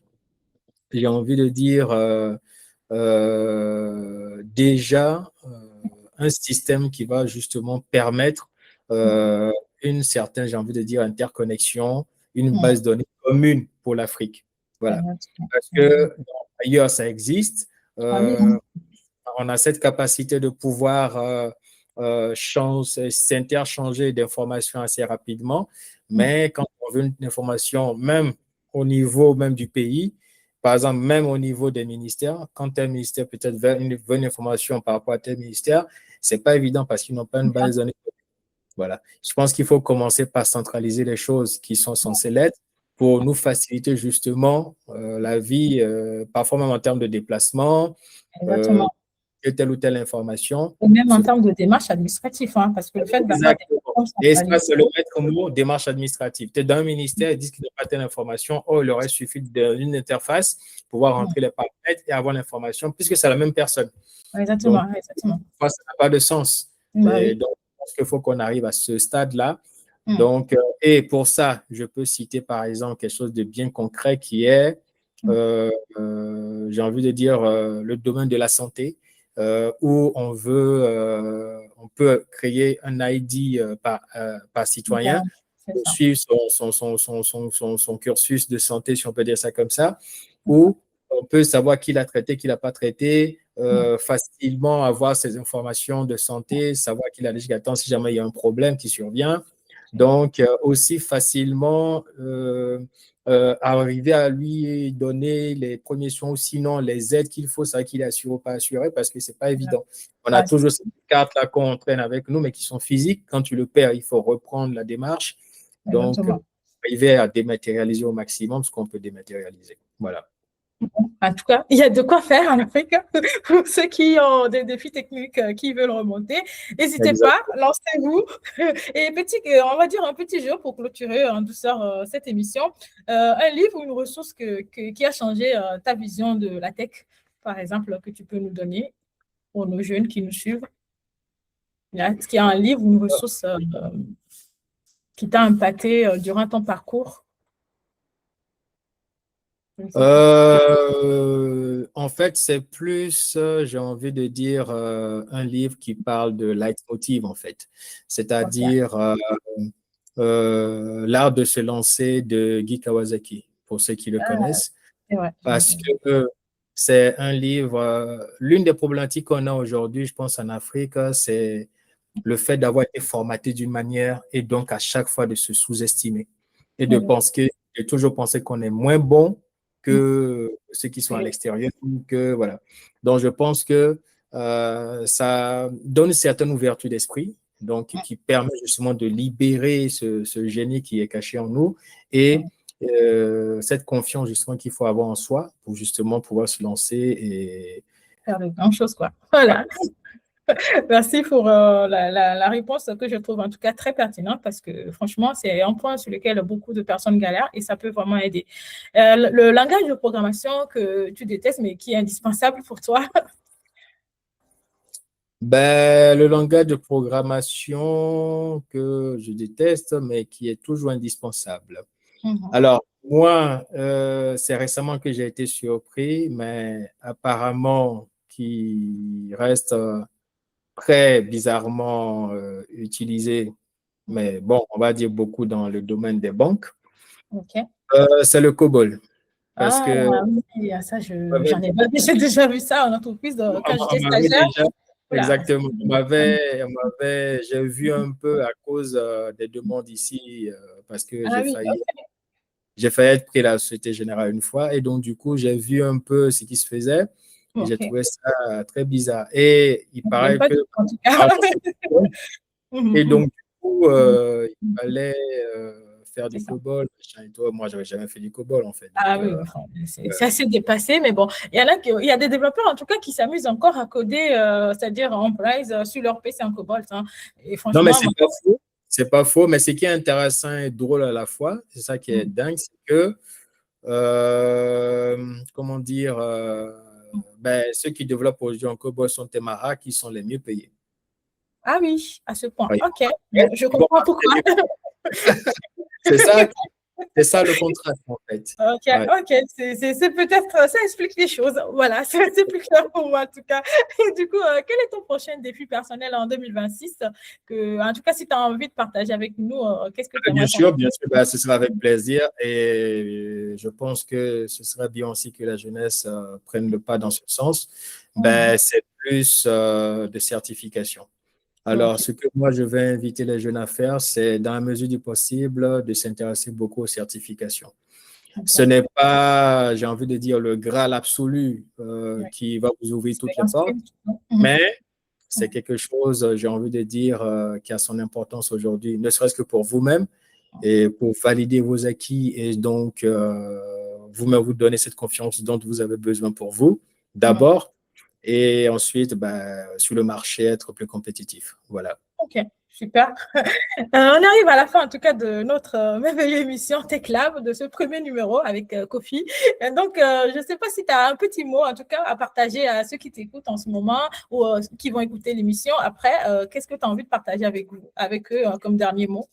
j'ai envie de dire, déjà un système qui va justement permettre euh, une certaine, j'ai envie de dire, interconnexion, une mm. base de données commune pour l'Afrique. Voilà. Exactement. Parce que ailleurs, ça existe. Ah oui, non. Euh, on a cette capacité de pouvoir s'interchanger d'informations assez rapidement, Mm, mais quand on veut une information, même au niveau même du pays, par exemple, même au niveau des ministères, quand tel ministère peut-être veut une information par rapport à tel ministère, c'est pas évident parce qu'ils n'ont pas une base de données. Voilà. Je pense qu'il faut commencer par centraliser les choses qui sont censées l'être pour nous faciliter justement la vie, parfois même en termes de déplacement, euh, Exactement. telle ou telle information. Et même en termes de démarche administrative, hein, parce que le fait d'avoir des Exactement. plateformes Et ça, centralisées, c'est le maître mot, démarche administrative. Tu es dans un ministère, ils disent qu'ils n'ont pas telle information. Oh, il leur suffi d'une interface pour pouvoir mm, rentrer les paramètres et avoir l'information, puisque c'est la même personne. Donc, exactement, exactement. ça n'a pas de sens. Bah Et oui. donc, je pense qu'il faut qu'on arrive à ce stade-là. Mm, Donc, et pour ça, je peux citer par exemple quelque chose de bien concret qui est, mm, euh, j'ai envie de dire, le domaine de la santé, où on peut créer un ID par citoyen C'est pour ça. suivre son cursus de santé, si on peut dire ça comme ça, D'accord. où on peut savoir qui l'a traité, qui l'a pas traité, Mm, facilement avoir ces informations de santé, savoir qui l'a déjà attendu si jamais il y a un problème qui survient. Donc, aussi facilement arriver à lui donner les premiers soins ou sinon les aides qu'il faut, ça qu'il est assuré ou pas assuré, parce que c'est pas évident. On a ouais, toujours ces cartes-là qu'on traîne avec nous, mais qui sont physiques. Quand tu le perds, il faut reprendre la démarche. Donc, exactement. arriver à dématérialiser au maximum ce qu'on peut dématérialiser. Voilà. En tout cas, il y a de quoi faire en Afrique pour ceux qui ont des défis techniques qui veulent remonter. N'hésitez pas, Exactement. lancez-vous. Et petit, on va dire un petit jeu pour clôturer en douceur cette émission. Un livre ou une ressource qui a changé ta vision de la tech, par exemple, que tu peux nous donner pour nos jeunes qui nous suivent. Est-ce qu'il y a un livre ou une ressource qui t'a impacté durant ton parcours? Je ne sais pas. en fait, c'est plus, j'ai envie de dire, un livre qui parle de leitmotiv, en fait. Ok. C'est-à-dire L'art de se lancer de Guy Kawasaki, pour ceux qui le Ah, connaissent. c'est vrai. Parce que c'est un livre, l'une des problématiques qu'on a aujourd'hui, je pense, en Afrique, c'est le fait d'avoir été formaté d'une manière et donc à chaque fois de se sous-estimer et de Oui. penser, de toujours penser qu'on est moins bon que ceux qui sont à Oui. l'extérieur. Que, voilà. Donc, je pense que ça donne une certaine ouverture d'esprit, donc qui permet justement de libérer ce génie qui est caché en nous et cette confiance justement qu'il faut avoir en soi pour justement pouvoir se lancer et Faire de grandes choses, quoi. Voilà. Merci pour la réponse que je trouve en tout cas très pertinente parce que franchement, c'est un point sur lequel beaucoup de personnes galèrent et ça peut vraiment aider. Le langage de programmation que tu détestes mais qui est indispensable pour toi. Ben, le langage de programmation que je déteste, mais qui est toujours indispensable. Mhm. Alors, moi, c'est récemment que j'ai été surpris, mais apparemment, qui reste très bizarrement utilisé, mais bon, on va dire beaucoup dans le domaine des banques, OK. c'est le COBOL. Parce Ah que oui, ah, ça, on j'en ai pas, j'ai déjà vu ça en entreprise quand j'étais m'avait stagiaire. déjà, Voilà. exactement, j'ai vu un peu à cause des demandes ici, parce que Ah oui, j'ai failli être pris à la Société Générale une fois, et donc du coup, j'ai vu un peu ce qui se faisait, et j'ai OK. trouvé ça très bizarre. Et il J'aime paraît pas que, du tout en tout cas. apparemment, c'est bon. Et donc du coup, il Mhm. fallait faire C'est du ça. COBOL, machin et tout. Moi, j'avais jamais fait du COBOL, en fait. Ah Donc, oui, enfin, c'est assez dépassé, mais bon, il y a des développeurs en tout cas qui s'amusent encore à coder, c'est-à-dire en Braille sur leur PC en Cobalt, hein. Et non, mais franchement, c'est moi, pas faux. C'est pas faux, mais ce qui est intéressant et drôle à la fois, c'est ça qui est mm, dingue, c'est que, comment dire, ben, ceux qui développent aujourd'hui en COBOL sont Temara qui sont les mieux payés. ah oui, à ce point. Oui. OK, bon, je Bon, comprends pourquoi. c'est ça, c'est ça le contraste, en fait. OK, Ouais. OK, c'est peut-être, ça explique les choses. Voilà, c'est plus clair pour moi en tout cas. Et du coup, quel est ton prochain défi personnel en 2026 en tout cas, si tu as envie de partager avec nous, qu'est-ce que tu aimerais Bien sûr, ben, ce sera avec qu'on... plaisir et je pense que ce serait bien aussi que la jeunesse prenne le pas dans ce sens. Ben, c'est plus de certification. Alors, OK, ce que moi, je vais inviter les jeunes à faire, c'est dans la mesure du possible de s'intéresser beaucoup aux certifications. Ce OK. n'est pas, j'ai envie de dire, le Graal absolu Ouais. qui va vous ouvrir toutes les Expérience portes, clinique, non? mais c'est quelque chose, j'ai envie de dire, qui a son importance aujourd'hui, ne serait-ce que pour vous-même et pour valider vos acquis et donc vous-même vous donner cette confiance dont vous avez besoin pour vous, Mhm. d'abord, et ensuite, ben, sur le marché, être plus compétitif. Voilà. OK, super. On arrive à la fin, en tout cas, de notre merveilleuse émission Tech Lab, de ce premier numéro avec Kofi. Et donc, je ne sais pas si tu as un petit mot, en tout cas, à partager à ceux qui t'écoutent en ce moment ou qui vont écouter l'émission après. Qu'est-ce que tu as envie de partager avec eux comme dernier mot?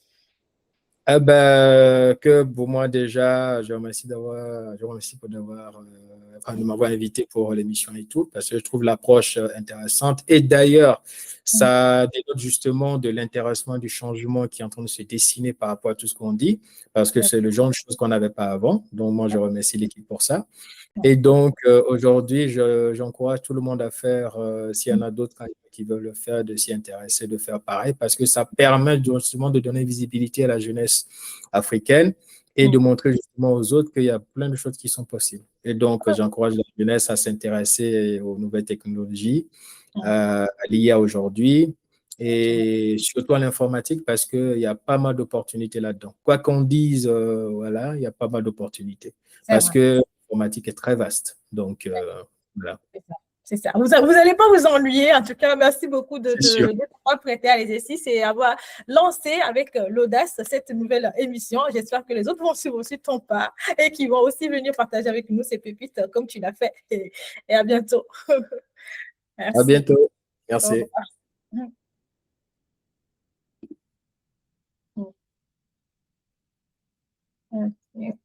Eh ben, que pour moi déjà, je remercie enfin, de m'avoir invité pour l'émission et tout, parce que je trouve l'approche intéressante. Et d'ailleurs, ça dénote justement de l'intéressement du changement qui est en train de se dessiner par rapport à tout ce qu'on dit, parce que c'est le genre de choses qu'on n'avait pas avant. Donc, moi, je remercie l'équipe pour ça. Et donc, aujourd'hui, j'encourage tout le monde à faire, s'il y en a d'autres qui veulent le faire, de s'y intéresser, de faire pareil, parce que ça permet justement de donner visibilité à la jeunesse africaine et de montrer justement aux autres qu'il y a plein de choses qui sont possibles. Et donc, j'encourage la jeunesse à s'intéresser aux nouvelles technologies liées à aujourd'hui et surtout à l'informatique parce qu'il y a pas mal d'opportunités là-dedans. Quoi qu'on dise, voilà, il y a pas mal d'opportunités C'est parce vrai. que l'informatique est très vaste. Donc, voilà. C'est ça. C'est ça. Vous n'allez pas vous ennuyer. En tout cas, merci beaucoup C'est sûr. de t'avoir prêté à l'exercice et avoir lancé avec l'audace cette nouvelle émission. J'espère que les autres vont suivre aussi ton pas et qui vont aussi venir partager avec nous ces pépites comme tu l'as fait. Et à bientôt. À Merci. bientôt. Au Merci. revoir. Merci.